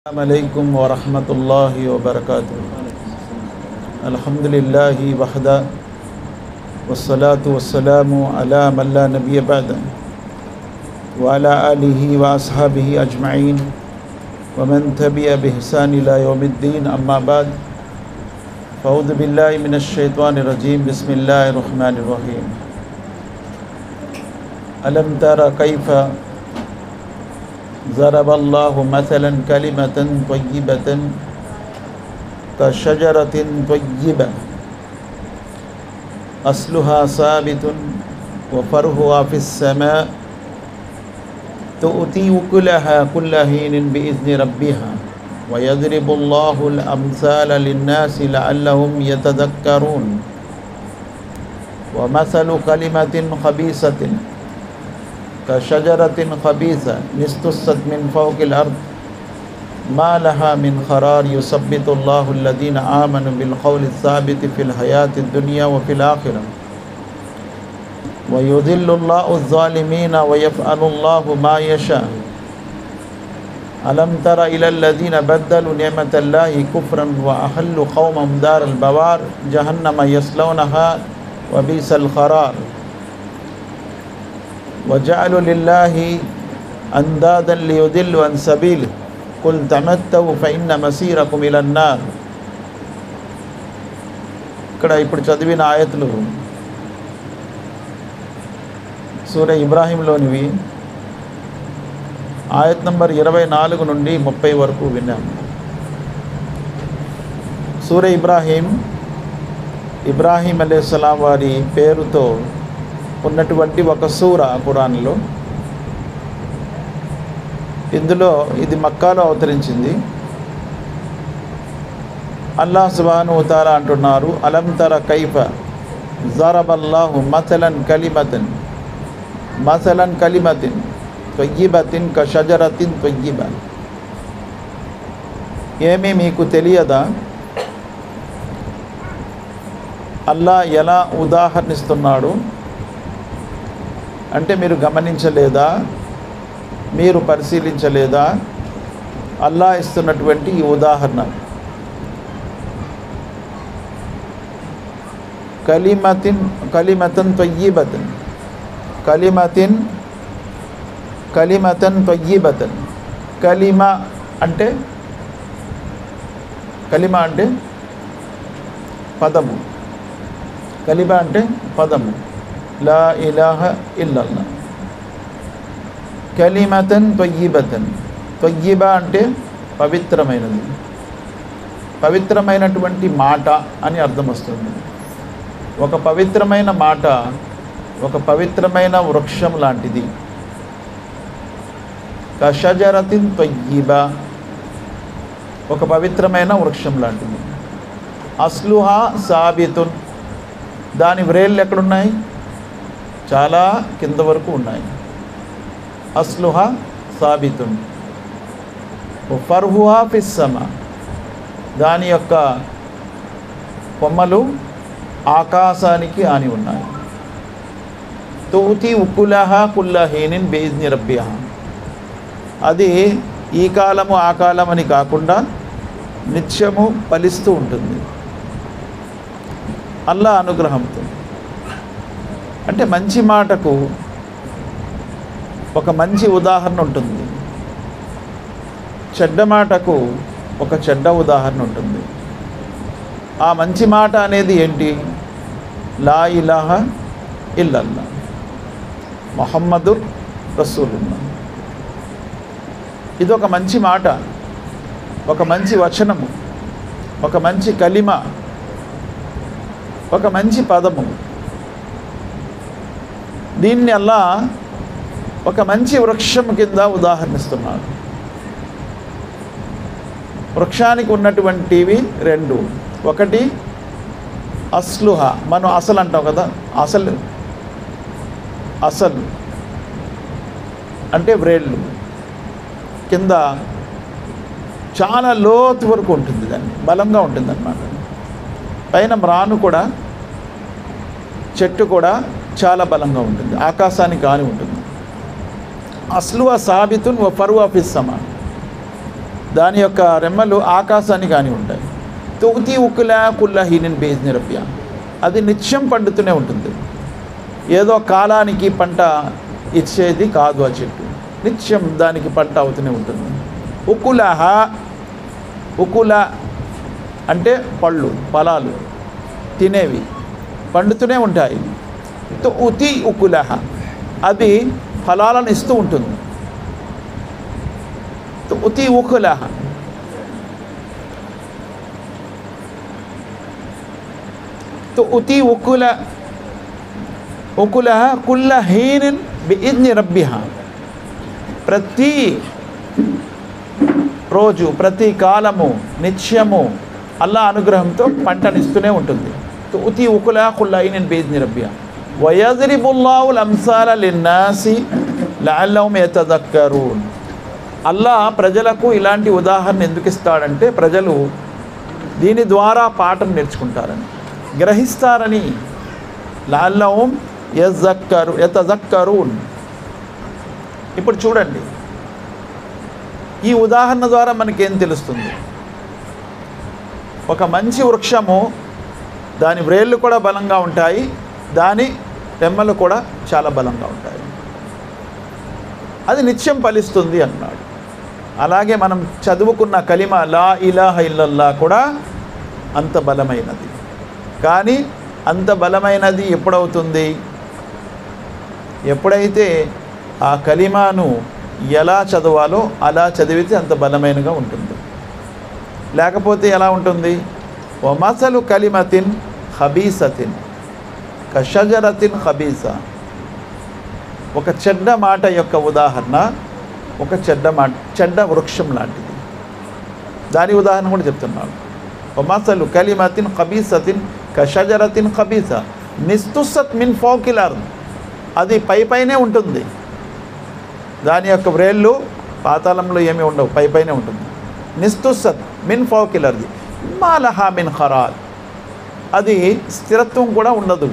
अस्सलामुअलैकुम वरहमतुल्लाहि वबरकातुहू। अल्हम्दुलिल्लाहि वहदा वस्सलातु वस्सलामु अला मन ला नबिय्य बअदा व अला आलिहि व अस्हाबिहि अजमईन व मन तबिअ बिहसान इला यौमिद्दीन, अम्मा बाद। फ़अऊज़ु बिल्लाहि मिनश शैतानिर रजीम, बिस्मिल्लाहिर रहमानिर रहीम। अलम तरा कैफ़ ज़रबल्लाहु मसलन कलिमतन तय्यिबतन कशजरतिन तय्यिबा अस्लुहा साबितुन व फ़रहुहा फ़िस्समा तुअती उकुलहा कुल्ल हीनिन बिइज़्नि रब्बिहा व यज़रिबुल्लाहुल अम्साल लिन्नासि लअल्लहुम यतज़क्करून। व मसलु कलिमतिन ख़बीसतिन कशजरतिन ख़बीसा निस्तुस्सत मिन फ़ौक़िल अर्द मा लहा मिन क़रार युसब्बितुल्लाहु अल्लज़ीना आमनु बिल क़ौलिस साबिति फ़िल हयातिद दुनिया व फ़िल आख़िरह व युज़िल्लुल्लाहु अज़्ज़ालिमीन व यफ़अलुल्लाहु मा यशा। अलम तरा इलल लज़ीना बद्दलू निअमतल्लाहि कुफ़्रन व अहल्लू क़ौमहुम दारल बवार जहन्नम यस्लौनहा व बि'सल क़रार वजअलू लिल्लाहि अंदादन लियुदिल्लु अन सबीलिहि कुल तमत्तउ फ़इन्न मसीरकुम इलन्नार। ఇక్కడ ఇప్పుడు చదివిన ఆయతులు సూరా ఇబ్రాహీంలోనివి. ఆయత్ నంబర్ 24 నుండి 30 వరకు విన్నాం. సూరా ఇబ్రాహీం అలైహిస్సలాం వారి పేరుతో ఉన్నటువంటి ఒక సూరా ఖురాన్లో. ఇందులో ఇది మక్కాలో అవతరించింది. అల్లాహ్ సుబ్హానహు వ తఆలా అంటున్నారు, అలం తర కైఫ జరబల్లాహు మసలన్ కలిమతిన్ తయ్యిబతిన్ కషజరతిన్ తయ్యిబా. ఏమీ మీకు తెలియదా అల్లాహ్ ఎలా ఉదాహరణిస్తున్నాడు అంటే మీరు గమనించలేదా, మీరు పరిశీలించలేదా అల్లాహ్ ఇస్తున్నటువంటి ఈ ఉదాహరణ. కలిమతన్ తయ్యిబతన్ కలిమ అంటే పదము. కలిమ అంటే పదము. లా ఇలాహ ఇల్లల్లా. కలిమతన్ తయ్యిబతన్, తయ్యిబా అంటే పవిత్రమైనది, పవిత్రమైనటువంటి మాట అని అర్థం వస్తుంది. ఒక పవిత్రమైన మాట ఒక పవిత్రమైన వృక్షం లాంటిది. కషజరతిన్ తయ్యిబా, ఒక పవిత్రమైన వృక్షం లాంటిది. అస్లుహా సాబితున్, దాని వ్రేళ్ళు ఎక్కడున్నాయి? చాలా కింద వరకు ఉన్నాయి. అస్లుహా సాబితున్ ఫర్హుహా ఫిస్సమా, దాని యొక్క కొమ్మలు ఆకాశానికి ఆని ఉన్నాయి. తూతి ఉకులహా కుల్ల హీనిన్ బిఇజ్ని రబ్బిహా, అది ఈ కాలము ఆ కాలం అని కాకుండా నిత్యము ఫలిస్తూ ఉంటుంది అల్లాహ్ అనుగ్రహంతో. అంటే మంచి మాటకు ఒక మంచి ఉదాహరణ ఉంటుంది, చెడ్డ మాటకు ఒక చెడ్డ ఉదాహరణ ఉంటుంది. ఆ మంచి మాట అనేది ఏంటి? లా ఇలాహ ఇల్లల్లా ముహమ్మదుర్ రసూలుల్లా. ఇది ఒక మంచి మాట, ఒక మంచి వచనము, ఒక మంచి కలిమ, ఒక మంచి పదము. దీన్ని అల్లాహ్ ఒక మంచి వృక్షం కింద ఉదాహరణిస్తున్నాడు. వృక్షానికి ఉన్నటువంటివి రెండు. ఒకటి అస్లుహ, మనం అసలు అంటాం కదా, అసలు అంటే వ్రేళ్ళు కింద చాలా లోతు వరకు ఉంటుంది, దాన్ని బలంగా ఉంటుంది అన్నమాట. పైన మ్రాను కూడా, చెట్టు కూడా చాలా బలంగా ఉంటుంది, ఆకాశానికి ఆని ఉంటుంది. అస్లుహా సాబితున్ వ ఫర్హుహా ఫిస్సమా, దాని యొక్క రెమ్మలు ఆకాశాన్ని కానీ ఉంటాయి. తుతి ఉకులా కుల్లా హీనిన్ బేజ్ని రబ్బియా, అది నిత్యం పండుతూనే ఉంటుంది. ఏదో కాలానికి పంట ఇచ్చేది కాదు. ఆ చెట్టు నిత్యం దానికి పంట అవుతూనే ఉంటుంది. ఉకులహ, ఉకుల అంటే పళ్ళు, ఫలాలు తినేవి పండుతూనే ఉంటాయి. తుతి ఉకులహ, అది ఫలాలను ఇస్తూ ఉంటుంది. తుతి ఉకులహ, తుతి ఉకులహ కుల్ల హీనిన్ బిఇజ్ని రబ్బిహా, ప్రతి రోజు ప్రతి కాలము నిత్యము అల్లా అనుగ్రహంతో పంటనిస్తూనే ఉంటుంది. తుతి ఉకులహ కుల్ల హీనిన్ బిఇజ్ని రబ్బిహా వయజ్రిబుల్లాహుల్ అంసాల లిన్నాసి లఅల్లహుమ్ యతదక్కరూన్. అల్లా ప్రజలకు ఇలాంటి ఉదాహరణ ఎందుకు ఇస్తాడంటే ప్రజలు దీని ద్వారా పాఠం నేర్చుకుంటారని, గ్రహిస్తారని. లఅల్లహుమ్ యతదక్కరూన్. ఇప్పుడు చూడండి, ఈ ఉదాహరణ ద్వారా మనకేం తెలుస్తుంది? ఒక మంచి వృక్షము, దాని వ్రేళ్ళు కూడా బలంగా ఉంటాయి, దాని రెమ్మలు కూడా చాలా బలంగా ఉంటాయి, అది నిత్యం ఫలిస్తుంది అన్నాడు. అలాగే మనం చదువుకున్న కలిమ లా ఇలాహ ఇల్లల్లా కూడా అంత బలమైనది. కానీ అంత బలమైనది ఎప్పుడవుతుంది? ఎప్పుడైతే ఆ కలిమాను ఎలా చదవాలో అలా చదివితే అంత బలమైనగా ఉంటుంది. లేకపోతే ఎలా ఉంటుంది? వమసలు కలిమతిన్ ఖబీసతిన్ కషజరతిన్ ఖబీసా. ఒక చెడ్డ మాట యొక్క ఉదాహరణ ఒక చెడ్డ వృక్షం లాంటిది. దాని ఉదాహరణ కూడా చెప్తున్నాడు. వమసలు కలిమతిన్ ఖబీసతిన్ కషజరతిన్ ఖబీసా నిస్తుసత్ మిన్ ఫౌకిల్ అర్ద్, అది పైనే ఉంటుంది, దాని యొక్క వ్రేళ్ళు పాతాళంలో ఏమీ ఉండవు, పైనే ఉంటుంది. నిస్తుసత్ మిన్ ఫౌకిల్ అర్ద్ మా లహా మిన్ ఖరార్, అది స్థిరత్వం కూడా ఉండదు.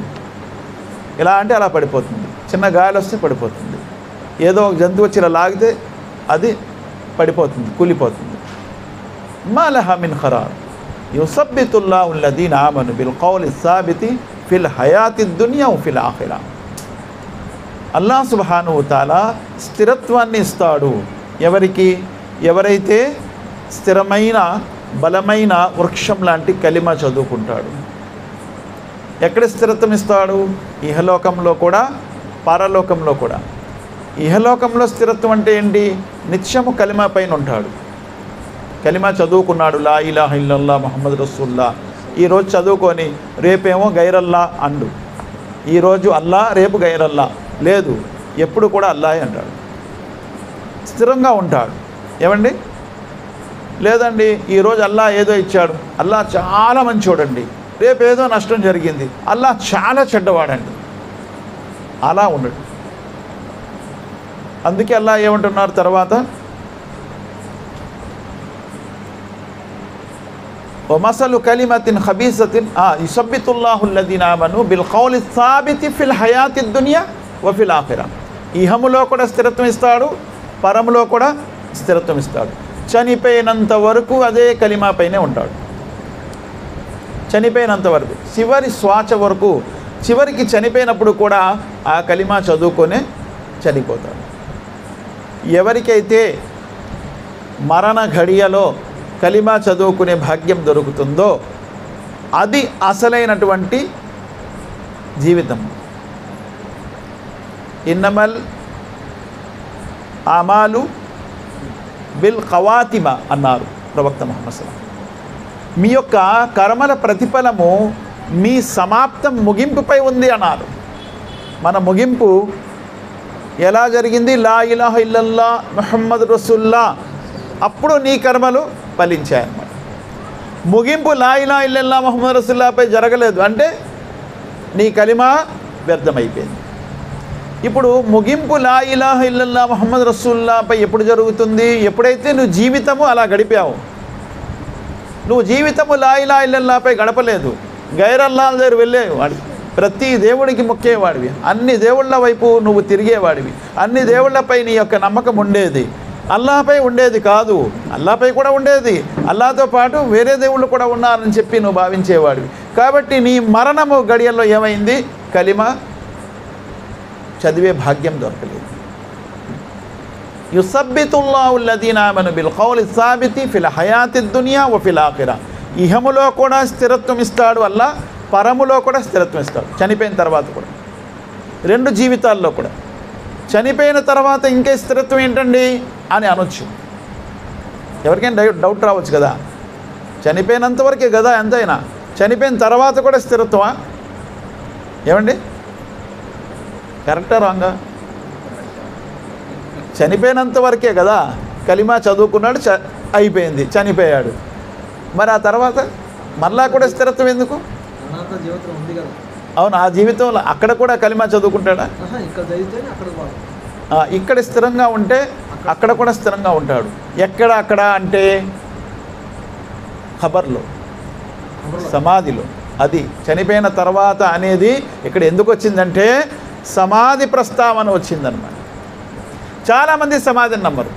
ఎలా అంటే అలా పడిపోతుంది, చిన్న గాయాలు వస్తే పడిపోతుంది, ఏదో ఒక జంతువు వచ్చి ఇలా లాగితే అది పడిపోతుంది, కూలిపోతుంది. మా లహా మిన్ ఖరార్ యుసబ్బితుల్లాహు అల్లదీన ఆమను బిల్ ఖౌలి సాబితి ఫిల్ హయాతి దునియా ఫిల్ ఆఖిరా. అల్లాహ్ సుబ్హానహు తఆలా స్థిరత్వాన్ని ఇస్తాడు ఎవరికి? ఎవరైతే స్థిరమైన బలమైన వృక్షం లాంటి కలిమ చదువుకుంటాడు. ఎక్కడ స్థిరత్వం ఇస్తాడు? ఇహలోకంలో కూడా పరలోకంలో కూడా. ఇహలోకంలో స్థిరత్వం అంటే ఏంటి? నిత్యము కలిమ పైన ఉంటాడు. కలిమా చదువుకున్నాడు, లా ఇలాహ ఇల్లల్లా ముహమ్మద్ రసూలుల్లాహ్. ఈరోజు చదువుకొని రేపేమో గైరల్లా అండు. ఈరోజు అల్లా, రేపు గైరల్లా లేదు, ఎప్పుడు కూడా అల్లాహే అంటాడు. స్థిరంగా ఉంటాడు. ఏమండి? లేదండి, ఈరోజు అల్లా ఏదో ఇచ్చాడు, అల్లా చాలా మంచివాడండి, రేపు ఏదో నష్టం జరిగింది, అల్లా చాలా చెడ్డవాడండి, అలా ఉండడు. అందుకే అల్లా ఏమంటున్నారు తర్వాత? వమసలు కలిమతిన్ ఖబీసతిన్ యుసబ్బితుల్లాహు అల్లదీన ఆమను బిల్ ఖౌలి సాబితి ఫిల్ హయాతి దునియా వ ఫిల్ ఆఖిరా. ఇహములో కూడా స్థిరత్వం ఇస్తాడు, పరములో కూడా స్థిరత్వం ఇస్తాడు. చనిపోయినంత వరకు అదే కలిమా పైనే ఉంటాడు. చనిపోయినంత వరకు, చివరి శ్వాస వరకు, చివరికి చనిపోయినప్పుడు కూడా ఆ కలిమా చదువుకొనే చనిపోతాడు. ఎవరికైతే మరణ ఘడియలో కలిమా చదువుకునే భాగ్యం దొరుకుతుందో అది అసలైనటువంటి జీవితం. ఇన్నమల్ అమాలు బిల్ ఖవాతిమ అన్నారు ప్రవక్త ముహమ్మద్ సల్లల్లాహు అలైహి వసల్లం. మీ యొక్క కర్మల ప్రతిఫలము మీ సమాప్తం ముగింపుపై ఉంది అన్నారు. మన ముగింపు ఎలా జరిగింది? లా ఇలాహ ఇల్లల్లా ముహమ్మద్ రసూలుల్లాహ్, అప్పుడు నీ కర్మలు ఫలించాయన్నమాట. ముగింపు లా ఇలాహ ఇల్లల్లా ముహమ్మద్ రసూలుల్లాహ్పై జరగలేదు అంటే నీ కలిమా వ్యర్థమైపోయింది. ఇప్పుడు ముగింపు లా ఇలాహ ఇల్లల్లా ముహమ్మద్ రసూలుల్లాహ్పై ఎప్పుడు జరుగుతుంది? ఎప్పుడైతే నువ్వు జీవితము అలా గడిపావు. నువ్వు జీవితము లా ఇలాహ ఇల్లల్లాహ్పై గడపలేదు, గైరల్లాహ్ దగ్గర వెళ్ళేవాడివి, ప్రతి దేవుడికి మొక్కేవాడివి, అన్ని దేవుళ్ళ వైపు నువ్వు తిరిగేవాడివి, అన్ని దేవుళ్ళపై నీ యొక్క నమ్మకం ఉండేది. అల్లాహపై ఉండేది కాదు, అల్లాహపై కూడా ఉండేది, అల్లాహతో పాటు వేరే దేవుళ్ళు కూడా ఉన్నారని చెప్పి నువ్వు భావించేవాడివి. కాబట్టి నీ మరణము గడియల్లో ఏమైంది? కలిమా చదివే భాగ్యం దొరకలేదు. యుసబ్బితుల్లాహు అల్లదీన ఆమను బిల్ ఖౌలి సాబితి ఫిల్ హయాతి దునియా వ ఫిల్ ఆఖిరా. ఇహములో కూడా స్థిరత్వం ఇస్తాడు అల్లా, పరములో కూడా స్థిరత్వం ఇస్తాడు. చనిపోయిన తర్వాత కూడా, రెండు జీవితాల్లో కూడా. చనిపోయిన తర్వాత ఇంకే స్థిరత్వం ఏంటండి అని అనొచ్చు. ఎవరికైనా డౌట్ రావచ్చు కదా, చనిపోయినంత వరకే కదా ఎంతైనా, చనిపోయిన తర్వాత కూడా స్థిరత్వమా? ఏమండి, కరెక్టా రాంగా? చనిపోయినంత వరకే కదా, కలిమా చదువుకున్నాడు, అయిపోయింది, చనిపోయాడు. మరి ఆ తర్వాత మళ్ళా కూడా స్థిరత్వం ఎందుకు? అవును, ఆ జీవితంలో అక్కడ కూడా కలిమా చదువుకుంటాడా? ఇక్కడ స్థిరంగా ఉంటే అక్కడ కూడా స్థిరంగా ఉంటాడు. ఎక్కడ అక్కడ అంటే ఖబర్లో, సమాధిలో. అది చనిపోయిన తర్వాత అనేది ఇక్కడ ఎందుకు వచ్చిందంటే సమాధి ప్రస్తావన వచ్చిందన్నమాట. చాలామంది సమాధిని నమ్మరు,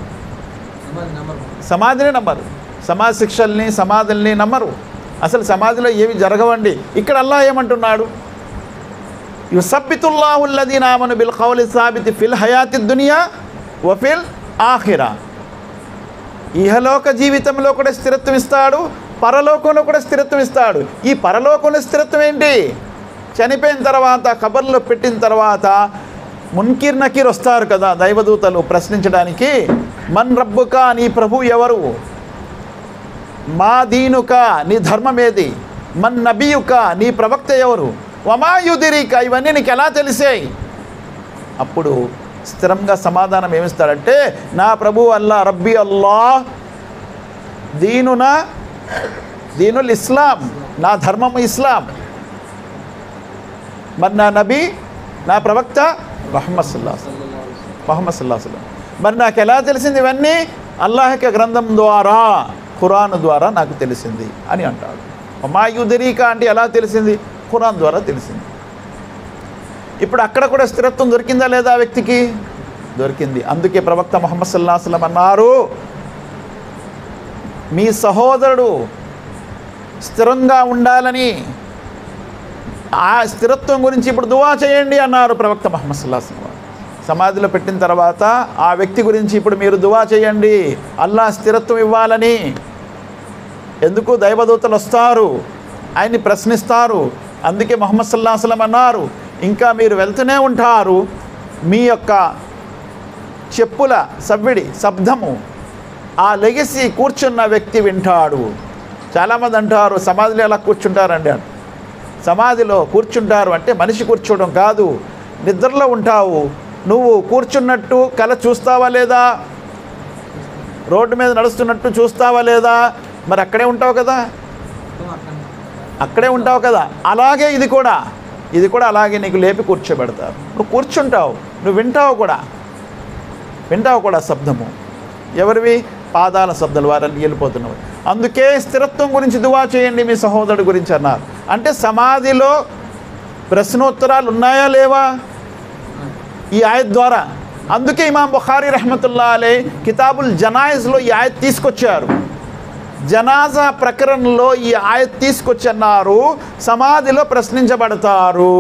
సమాధిని నమ్మరు, సమాధి శిక్షల్ని సమాధుల్ని నమ్మరు. అసలు సమాధిలో ఏమి జరగవండి. ఇక్కడ అల్లాహ్ ఏమంటున్నాడు? యుసబ్బితుల్లాహు అల్లదీన ఆమను బిల్ ఖౌలి సాబితి ఫిల్ హయాతి దునియా వ ఫిల్ ఆఖిరా. ఇహలోక జీవితంలో కూడా స్థిరత్వం ఇస్తాడు, పరలోకంలో కూడా స్థిరత్వం ఇస్తాడు. ఈ పరలోకంలో స్థిరత్వం ఏంటి? చనిపోయిన తర్వాత ఖబర్లో పెట్టిన తర్వాత మున్కిర్ నకీర్ వస్తారు కదా దైవదూతలు ప్రశ్నించడానికి. మన్ రబ్బుక, నీ ప్రభు ఎవరు? మా దీనుక, నీ ధర్మం ఏది? మన్ నబియుక, నీ ప్రవక్త ఎవరు? వమా యుదిరిక, ఇవన్నీ నీకు ఎలా తెలిసాయి? అప్పుడు స్థిరంగా సమాధానం ఏమిస్తాడంటే నా ప్రభు అల్లా, రబ్బీ అల్లాహ్, దీనునా దీనుల్ ఇస్లాం, నా ధర్మం ఇస్లాం. మరి నా నబీ, నా ప్రవక్త ముహమ్మద్ సల్లల్లాహు అలైహి వసల్లం. మరి నాకు ఎలా తెలిసింది ఇవన్నీ? అల్లాహ్ యొక్క గ్రంథం ద్వారా, ఖురాన్ ద్వారా నాకు తెలిసింది అని అంటాడు. మా యుదరీక అంటే ఎలా తెలిసింది? ఖురాన్ ద్వారా తెలిసింది. ఇప్పుడు అక్కడ కూడా స్థిరత్వం దొరికిందా లేదా ఆ వ్యక్తికి? దొరికింది. అందుకే ప్రవక్త ముహమ్మద్ సల్లల్లాహు అలైహి వసల్లం అన్నారు, మీ సహోదరుడు స్థిరంగా ఉండాలని, ఆ స్థిరత్వం గురించి ఇప్పుడు దువా చేయండి అన్నారు ప్రవక్త ముహమ్మద్ సల్లల్లాహు అలైహి వసల్లం. సమాధిలో పెట్టిన తర్వాత ఆ వ్యక్తి గురించి ఇప్పుడు మీరు దువా చేయండి, అల్లాహ్ స్థిరత్వం ఇవ్వాలని. ఎందుకు? దైవదూతలు వస్తారు, ఆయన్ని ప్రశ్నిస్తారు. అందుకే ముహమ్మద్ సల్లల్లాహు అలైహి వసల్లం అన్నారు, ఇంకా మీరు వెళ్తూనే ఉంటారు, మీ యొక్క చెప్పుల సవ్విడి శబ్దము ఆ లెగసి కూర్చున్న వ్యక్తి వింటాడు. చాలామంది అంటారు సమాధిలో ఎలా కూర్చుంటారండి అని. సమాధిలో కూర్చుంటారు అంటే మనిషి కూర్చోవడం కాదు, నిద్రలో ఉంటావు. నువ్వు కూర్చున్నట్టు కల చూస్తావా లేదా? రోడ్డు మీద నడుస్తున్నట్టు చూస్తావా లేదా? మరి అక్కడే ఉంటావు కదా, అక్కడే ఉంటావు కదా. అలాగే ఇది కూడా అలాగే నీకు లేపి కూర్చోబెడతారు. నువ్వు కూర్చుంటావు, నువ్వు వింటావు కూడా శబ్దము. ఎవరివి? పాదాల శబ్దాలు, వారిని వెళ్ళిపోతున్నావు. అందుకే స్థిరత్వం గురించి దువా చేయండి మీ సహోదరుడు గురించి అన్నారు. అంటే సమాధిలో ప్రశ్నోత్తరాలు ఉన్నాయా లేవా ఈ ఆయత్ ద్వారా? అందుకే ఇమాం బుఖారీ రహ్మతుల్లాహి అలైహి కితాబుల్ జనాయిజ్లో ఈ ఆయత్ తీసుకొచ్చారు. జనాజా ప్రకరణలో ఈ ఆయత్ తీసుకొచ్చన్నారు, సమాధిలో ప్రశ్నించబడతారు,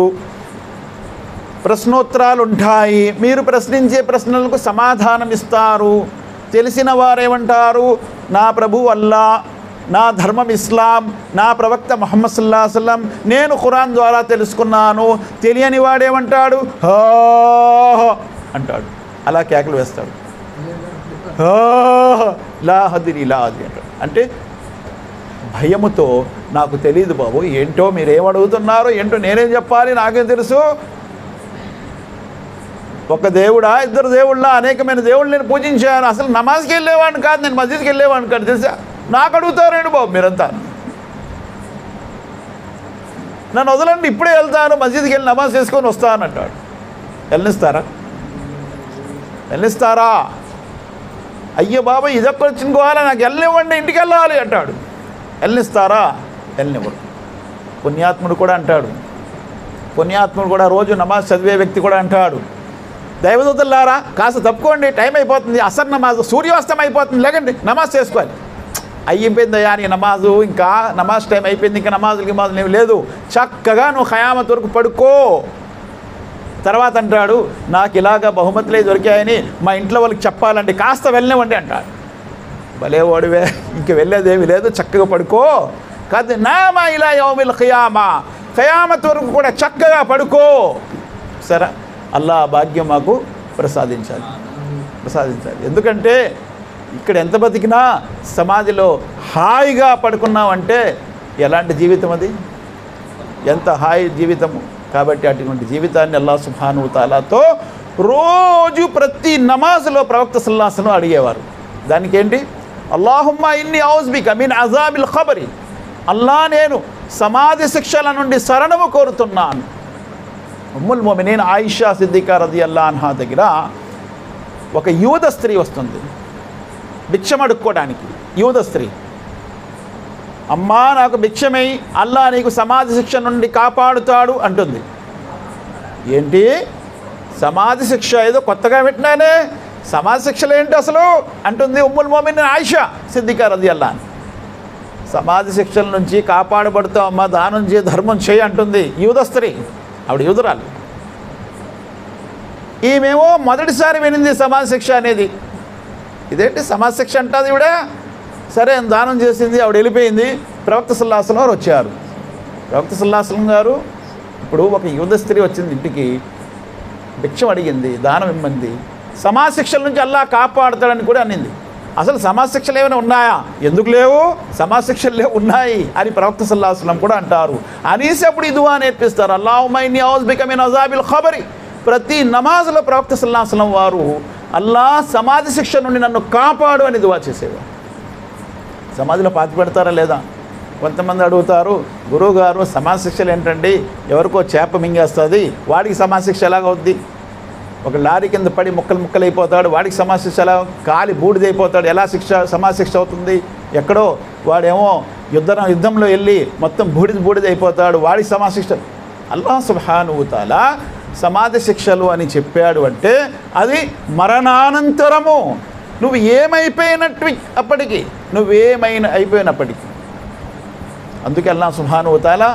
ప్రశ్నోత్తరాలు ఉంటాయి, మీరు ప్రశ్నించే ప్రశ్నలకు సమాధానం ఇస్తారు. తెలిసిన వారేమంటారు? నా ప్రభు అల్లా, నా ధర్మం ఇస్లాం, నా ప్రవక్త ముహమ్మద్ సల్లల్లాహు అలైహి వసల్లం, నేను ఖురాన్ ద్వారా తెలుసుకున్నాను. తెలియని వాడేమంటాడు? హా అంటాడు, అలా కేకలు వేస్తాడు. లా హదిరి అంటాడు. అంటే భయముతో నాకు తెలియదు బాబు, ఏంటో మీరేమడుగుతున్నారో ఏంటో నేనేం చెప్పాలి, నాకేం తెలుసు. ఒక దేవుడా, ఇద్దరు దేవుళ్ళ, అనేకమైన దేవుళ్ళు నేను పూజించాను. అసలు నమాజ్కి వెళ్ళేవాడిని కాదు, నేను మస్జిద్కి వెళ్ళేవాడిని కాదు, తెలుసా? నాకు అడుగుతారండి బాబు మీరంతా. నన్ను వదలండి, ఇప్పుడే వెళ్తాను, మస్జిద్కి వెళ్ళి నమాజ్ చేసుకొని వస్తానంటాడు. వెళ్ళిస్తారా? అయ్యో బాబాయ్ ఇదొక్క వచ్చింకోవాలా, నాకు వెళ్ళనివ్వండి, ఇంటికి వెళ్ళాలి అంటాడు. వెళ్ళనిస్తారా? వెళ్ళనివ్వరు. పుణ్యాత్ముడు కూడా అంటాడు, పుణ్యాత్ముడు కూడా రోజు నమాజ్ చదివే వ్యక్తి కూడా అంటాడు, దైవదూతలారా కాస్త తప్పుకోండి, టైం అయిపోతుంది, అసర్ నమాజ్, సూర్యాస్తం అయిపోతుంది, లేకండి నమాజ్ చేసుకోవాలి. అయిపోయిందయ్యా నీ నమాజు, ఇంకా నమాజ్ టైం అయిపోయింది, ఇంకా నమాజులకి ఏమి లేదు, చక్కగా నువ్వు ఖయామత్ వరకు పడుకో. తర్వాత అంటాడు నాకు ఇలాగ బహుమతులే దొరికాయని మా ఇంట్లో వాళ్ళకి చెప్పాలండి, కాస్త వెళ్ళనివ్వండి అంటాడు. భలే ఓడివే, ఇంక వెళ్ళేదేమీ లేదు, చక్కగా పడుకో. కాదు నామా ఇలా యౌమిల్ ఖియామా, ఖయామత్ వరకు కూడా చక్కగా పడుకో. సరే, అల్లా భాగ్యం మాకు ప్రసాదించాలి. ఎందుకంటే ఇక్కడ ఎంత బతికినా సమాధిలో హాయిగా పడుకున్నామంటే ఎలాంటి జీవితం అది, ఎంత హాయి జీవితము. కాబట్టి అటువంటి జీవితాన్ని అల్లాహ్ సుబ్హానహు వ తఆలాతో రోజు ప్రతి నమాజ్లో ప్రవక్త సల్లల్లాహు అలైహి వసల్లం అడిగేవారు. దానికి ఏంటి? అల్లాహుమ్మా ఇన్ని ఔజ్బిక మిన్ అజాబిల్ ఖబరి, అల్లా నేను సమాధి శిక్షల నుండి శరణము కోరుతున్నాను. ఉమ్ముల్ మొమినీన్ ఆయిషా సిద్దికా రదియల్లాహు అన్హా దగ్గర ఒక యూద స్త్రీ వస్తుంది భిక్షం అడుక్కోవడానికి. యూద స్త్రీ, అమ్మా నాకు భిక్షమై, అల్లా నీకు సమాధి శిక్ష నుండి కాపాడుతాడు అంటుంది. ఏంటి సమాధి శిక్ష? ఏదో కొత్తగా పెట్టినానే, సమాధి శిక్షలు ఏంటి అసలు అంటుంది ఉమ్ముల్ మొమినీన్ ఆయిషా సిద్దికా రదియల్లాహు అన్హా. సమాధి శిక్షల నుంచి కాపాడబడుతావు అమ్మా, దానం చేయి, ధర్మం చేయి అంటుంది యూద స్త్రీ. ఆవిడ యూదురాలు. ఈమెమో మొదటిసారి వినింది సమాధి శిక్ష అనేది. ఇదేంటి సమాధి శిక్ష అంటుంది ఈవిడ? సరే దానం చేసింది, ఆవిడ వెళ్ళిపోయింది. ప్రవక్త సల్లల్లాహు అలైహి వసల్లం గారు వచ్చారు. ప్రవక్త సల్లల్లాహు అలైహి వసల్లం గారు ఇప్పుడు ఒక యూద స్త్రీ వచ్చింది ఇంటికి, భిక్షం అడిగింది, దానం ఇమ్మంది, సమాధి శిక్షల నుంచి అల్లా కాపాడుతాడని కూడా అనింది. అసలు సమాధి శిక్షలు ఏమైనా ఉన్నాయా? ఎందుకు లేవు, సమాధి శిక్షలు ఉన్నాయి అని ప్రవక్త సల్లల్లాహు అలైహి వసల్లం కూడా అంటారు. అనేసి అప్పుడు ఈ దుఆ నేర్పిస్తారు, అల్లాహుమ్మా ఇన్ని ఔజ్బిక మిన్ అజాబిల్ ఖబరి. ప్రతి నమాజ్లో ప్రవక్త సల్లల్లాహు అలైహి వసల్లం వారు అల్లా సమాధి శిక్ష నుండి నన్ను కాపాడు అని దుఆ చేసేవారు. సమాధిలో పాతి పెడతారా లేదా? కొంతమంది అడుగుతారు, గురువుగారు సమాధి శిక్షలు ఏంటండి, ఎవరికో చేప మింగేస్తుంది, వాడికి సమాధి శిక్ష ఎలాగవుద్ది? ఒక లారీ కింద పడి ముక్కలు అయిపోతాడు, వాడికి సమాధి శిక్ష ఎలా? కాలి బూడిదైపోతాడు, ఎలా సమాధి శిక్ష అవుతుంది? ఎక్కడో వాడేమో యుద్ధంలో వెళ్ళి మొత్తం బూడిదైపోతాడు, వాడికి సమాధి శిక్ష. అల్లాహ్ సుబ్హానహు వ తఆలా సమాధి శిక్షలు అని చెప్పాడు అంటే అది మరణానంతరము. నువ్వు అయిపోయినప్పటికీ అందుకే అల్లాహ్ సుబ్హానహు వ తఆలా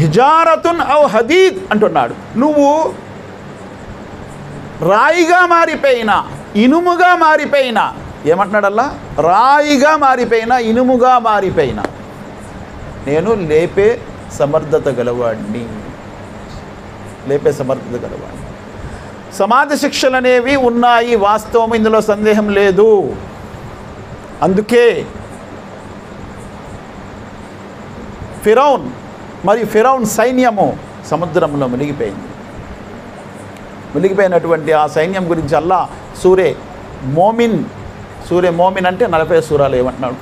హిజారతున్ ఔ హదీద్ అంటున్నాడు. నువ్వు రాయిగా మారిపోయినా, ఇనుముగా మారిపోయినా, ఏమంటున్నాడు అల్లా? రాయిగా మారిపోయినా, ఇనుముగా మారిపోయినా నేను లేపే సమర్థత గలవాడిని. సమాధి శిక్షలు అనేవి ఉన్నాయి, వాస్తవం, ఇందులో సందేహం లేదు. అందుకే ఫిరౌన్ మరియు ఫిరౌన్ సైన్యము సముద్రంలో మునిగిపోయినటువంటి ఆ సైన్యం గురించి అల్లా సూరే మోమిన్ అంటే 40 సూరాలు ఏమంటున్నాడు?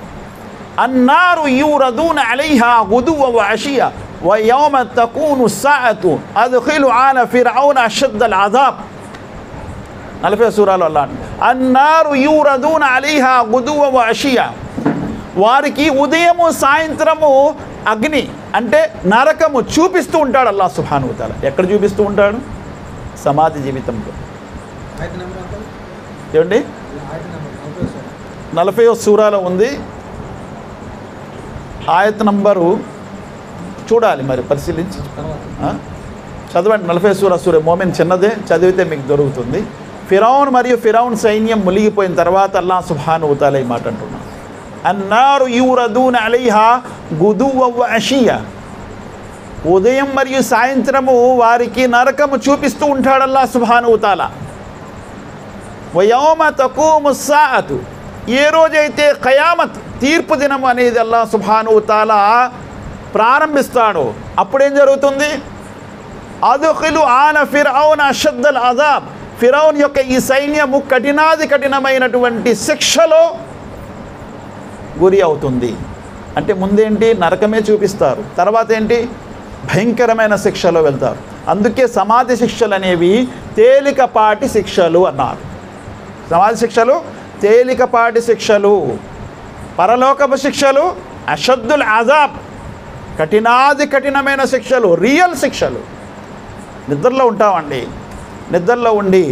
అన్నారు యూరదూన అలైహా గుదువ వ అషియ వ యౌమ తకూను సాఅతు అద్ఖిలు ఆల ఫిరౌన అషద్దల్ అజాబ్. 40 సూరాలు అల్లా అన్నారు యూరదూన అలైహా గుదువ వ అషియ, వారికి ఉదయము సాయంత్రము అగ్ని అంటే నరకము చూపిస్తూ ఉంటాడు అల్లాహ్ సుబ్హానహు వ తఆలా. ఎక్కడ చూపిస్తూ ఉంటాడు? సమాధి జీవితంలో. ఏమండి 40వ సూరాలో ఉంది, ఆయత్ నంబరు చూడాలి, మరి పరిశీలించి చదవండి. 40 సూర మోమిన్ చిన్నదే, చదివితే మీకు దొరుకుతుంది. ఫిరౌన్ మరియు ఫిరౌన్ సైన్యం మునిగిపోయిన తర్వాత అల్లాహ్ సుబ్హానహు వ తఆలా ఈ మాట అంటున్నాడు, అన్నారు యూరదూన అలైహా గుదువ వ అషియ, ఉదయం మరియు సాయంత్రము వారికి నరకము చూపిస్తూ ఉంటాడు అల్లాహ్ సుబ్హానహు వ తఆలా. వ యౌమ తకూము సాఅతు, ఏ రోజైతే ఖయామత్ తీర్పు దినం అనేది అల్లాహ్ సుబ్హానహు వ తఆలా ప్రారంభిస్తాడో అప్పుడేం జరుగుతుంది? అద్ఖిలు ఆల ఫిరౌన అషద్దల్ అజాబ్, ఫిరౌన్ యొక్క ఈ సైన్యము కఠినమైనటువంటి శిక్షలో గురి అవుతుంది. అంటే ముందేంటి? నరకమే చూపిస్తారు, తర్వాత ఏంటి? భయంకరమైన శిక్షలో వెళ్తారు. అందుకే సమాధి శిక్షలు అనేవి తేలికపాటి శిక్షలు అన్నారు. సమాధి శిక్షలు తేలికపాటి శిక్షలు, పరలోకపు శిక్షలు అషద్దుల్ అజాబ్, కఠినమైన శిక్షలు, రియల్ శిక్షలు. నిద్రలో ఉంటామండి, నిద్రలో ఉండి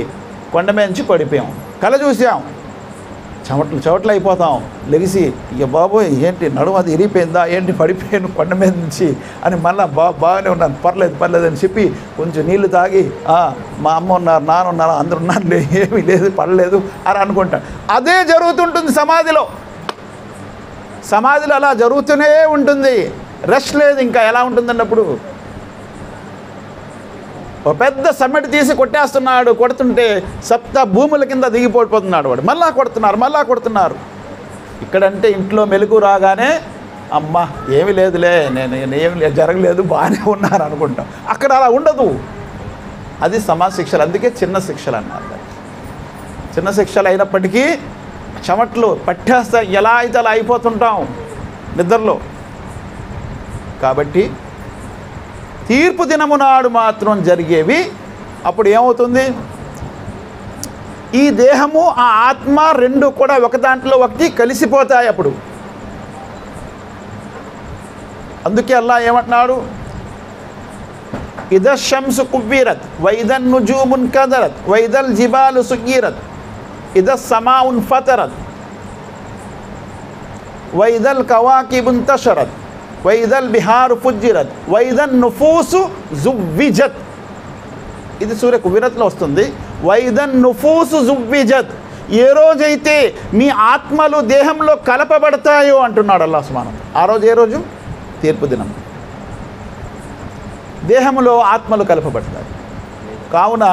కొండ మీద నుంచి పడిపోయాం, కళ చూసాం, చెమట్లు అయిపోతాం, లెగిసి ఇక బాబోయ్ ఏంటి నడుము అది ఇరిగిపోయిందా ఏంటి పడిపోయాను కొండ మీద నుంచి అని మళ్ళీ బాగానే ఉన్నాను, పర్లేదు అని చెప్పి కొంచెం నీళ్లు తాగి మా అమ్మ ఉన్నారు, నాన్న ఉన్నారు, అందరు ఉన్నారు, ఏమీ లేదు, పడలేదు అని అనుకుంటాను. అదే జరుగుతుంటుంది సమాధిలో అలా జరుగుతూనే ఉంటుంది, రెస్ట్ లేదు. ఇంకా ఎలా ఉంటుందన్నప్పుడు ఒక పెద్ద సమ్మెట తీసి కొడుతుంటే సప్త భూముల కింద దిగిపోతున్నాడు వాడు, మళ్ళా కొడుతున్నారు. ఇక్కడంటే ఇంట్లో మెలుగు రాగానే అమ్మ ఏమీ లేదులే, ఏమి జరగలేదు, బాగానే ఉన్నారు అనుకుంటాం. అక్కడ అలా ఉండదు, అది సమాజ శిక్షలు. అందుకే చిన్న శిక్షలు అన్నారు. చిన్న శిక్షలు అయినప్పటికీ చెమట్లు పట్టేస్తాయి, ఎలా అయితే అలా అయిపోతుంటాం నిద్రలో. కాబట్టి తీర్పు దినము నాడు మాత్రం జరిగేవి. అప్పుడు ఏమవుతుంది, ఈ దేహము ఆ ఆత్మ రెండు కూడా ఒక దాంట్లో ఒకటి కలిసిపోతాయి. అప్పుడు అందుకే అల్లాహ్ ఏమంటున్నాడు, ఇద షంసు కువ్విరత్ వైదన్ నుజూమున్ కదరత్ వైదల్ జిబాలు సుగిరత్ ఇద సమాఉన్ ఫతరత్ వైదల్ కవాకిబున్ తషరత్ వైదల్ బిహారు ఫుజ్జిరత్ వైదన్ నుఫూసు జువ్విజత్. ఇది సూర్య కువ్విరత్లో వస్తుంది. వైదన్ నుఫూసు జువ్విజత్, ఏ రోజైతే మీ ఆత్మలు దేహంలో కలపబడతాయో అంటున్నాడు అల్లాహ్ సుబ్హానహు. ఆ రోజు ఏ రోజు? తీర్పు దినం. దేహంలో ఆత్మలు కలపబడతాయి. కావున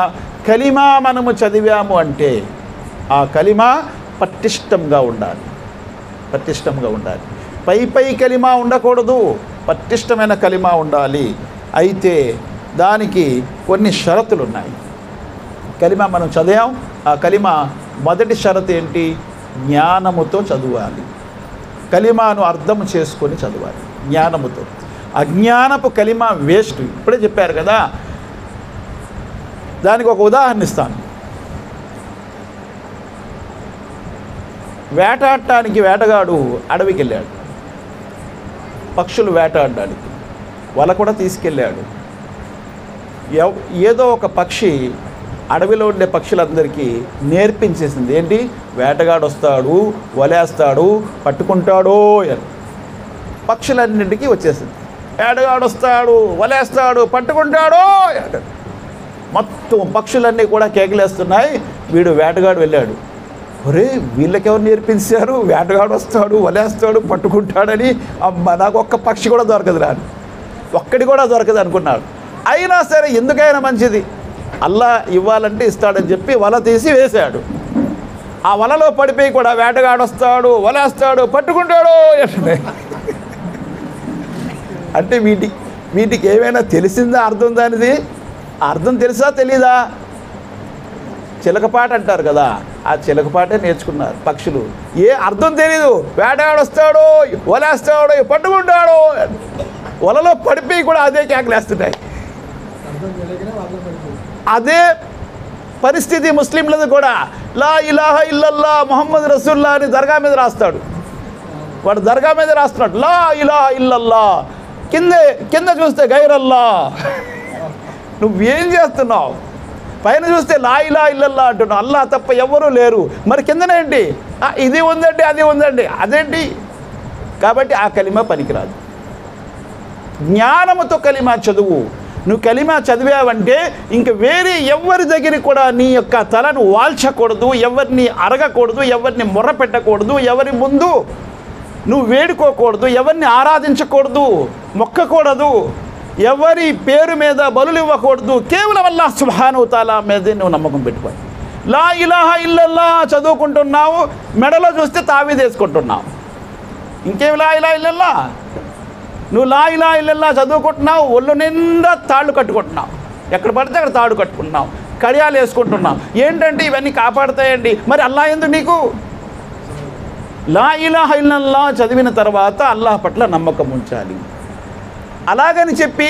కలిమా మనము చదివాము అంటే ఆ కలిమా పటిష్టంగా ఉండాలి. పై కలిమా ఉండకూడదు, పటిష్టమైన కలిమా ఉండాలి. అయితే దానికి కొన్ని షరతులు ఉన్నాయి. కలిమా మనం చదివాం, ఆ కలిమా మొదటి షరతు ఏంటి? జ్ఞానముతో చదవాలి. కలిమాను అర్థం చేసుకొని చదవాలి జ్ఞానముతో. అజ్ఞానపు కలిమా వేస్ట్. ఇప్పుడే చెప్పారు కదా, దానికి ఒక ఉదాహరణ ఇస్తాను. వేటాడటానికి వేటగాడు అడవికి వెళ్ళాడు, పక్షులు వేటాడడానికి. వల కూడా తీసుకెళ్ళాడు. ఏదో ఒక పక్షి అడవిలో ఉండే పక్షులందరికీ నేర్పించేసింది. ఏంటి? వేటగాడు వస్తాడు, వలేస్తాడు, పట్టుకుంటాడో అని. పక్షులన్నింటికీ వచ్చేసింది, వేటగాడు వస్తాడు, వలేస్తాడు, పట్టుకుంటాడో అని. మొత్తం పక్షులన్నీ కూడా కేకలేస్తున్నాయి. వీడు వేటగాడు వెళ్ళాడు. ఒరే వీళ్ళకెవరు నేర్పించారు? వేటగాడు వస్తాడు, వలేస్తాడు, పట్టుకుంటాడని. అమ్మ నాకు ఒక్క పక్షి కూడా దొరకదు, రాని ఒక్కడి కూడా దొరకదు అనుకున్నాడు. అయినా సరే ఎందుకైనా మంచిది, అల్లాహ్ ఇవ్వాలంటే ఇస్తాడని చెప్పి వల తీసి వేశాడు. ఆ వలలో పడిపోయి కూడా వేటగాడు వస్తాడు, వలేస్తాడు, పట్టుకుంటాడు అంటే వీటికి ఏమైనా తెలిసిందా అర్థం? దానిది అర్థం తెలుసా తెలీదా? చిలకపాట అంటారు కదా, ఆ చిలకపాటే నేర్చుకున్నారు పక్షులు. ఏ అర్థం తెలీదు. వేటగాడు వస్తాడు, వలేస్తాడు, పట్టుకుంటాడు, వలలో పడిపోయి కూడా అదే కేకలేస్తున్నాయి. అదే పరిస్థితి ముస్లింలది కూడా. లా ఇలాహ ఇల్లల్లా ముహమ్మద్ రసూలుల్లా అని దర్గా మీద రాస్తాడు. వాడు దర్గా మీద రాస్తున్నాడు లా ఇలాహ ఇల్లల్లా, కింద చూస్తే గైరల్లా. నువ్వేం చేస్తున్నావు? పైన చూస్తే లా ఇలాహ ఇల్లల్లా అంటున్నావు, అల్లా తప్ప ఎవరూ లేరు. మరి కిందనేంటి? ఇది ఉందండి, అది ఉందండి, అదేంటి? కాబట్టి ఆ కలిమా పనికిరాదు. జ్ఞానముతో కలిమా చదువు. నువ్వు కలిమా చదివావంటే ఇంక వేరే ఎవరి దగ్గర కూడా నీ యొక్క తలను వాల్చకూడదు, ఎవరిని అరగకూడదు, ఎవరిని మొర్ర పెట్టకూడదు, ఎవరి ముందు నువ్వు వేడుకోకూడదు, ఎవరిని ఆరాధించకూడదు, మొక్కకూడదు, ఎవరి పేరు మీద బలులు ఇవ్వకూడదు. కేవలం అల్లాహ్ సుబ్హానహు తఆలా మీదే నువ్వు నమ్మకం పెట్టుకోవాలి. లా ఇలాహ ఇల్లల్లా చదువుకుంటున్నావు, మెడలో చూస్తే తావీదు వేసుకుంటున్నావు. ఇంకేం లా ఇలాహ ఇల్లల్లా? నువ్వు లా ఇలాహ ఇల్లల్లా చదువుకుంటున్నావు, ఒళ్ళు నిండా తాళ్ళు కట్టుకుంటున్నావు, ఎక్కడ పడితే అక్కడ తాడు కట్టుకుంటున్నావు, కడియాలు వేసుకుంటున్నావు. ఏంటంటే ఇవన్నీ కాపాడుతాయండి. మరి అల్లాహ్ ఎందుకు నీకు? లా ఇలాహ ఇల్లల్లా చదివిన తర్వాత అల్లాహ్ పట్ల నమ్మకం ఉంచాలి. అలాగని చెప్పి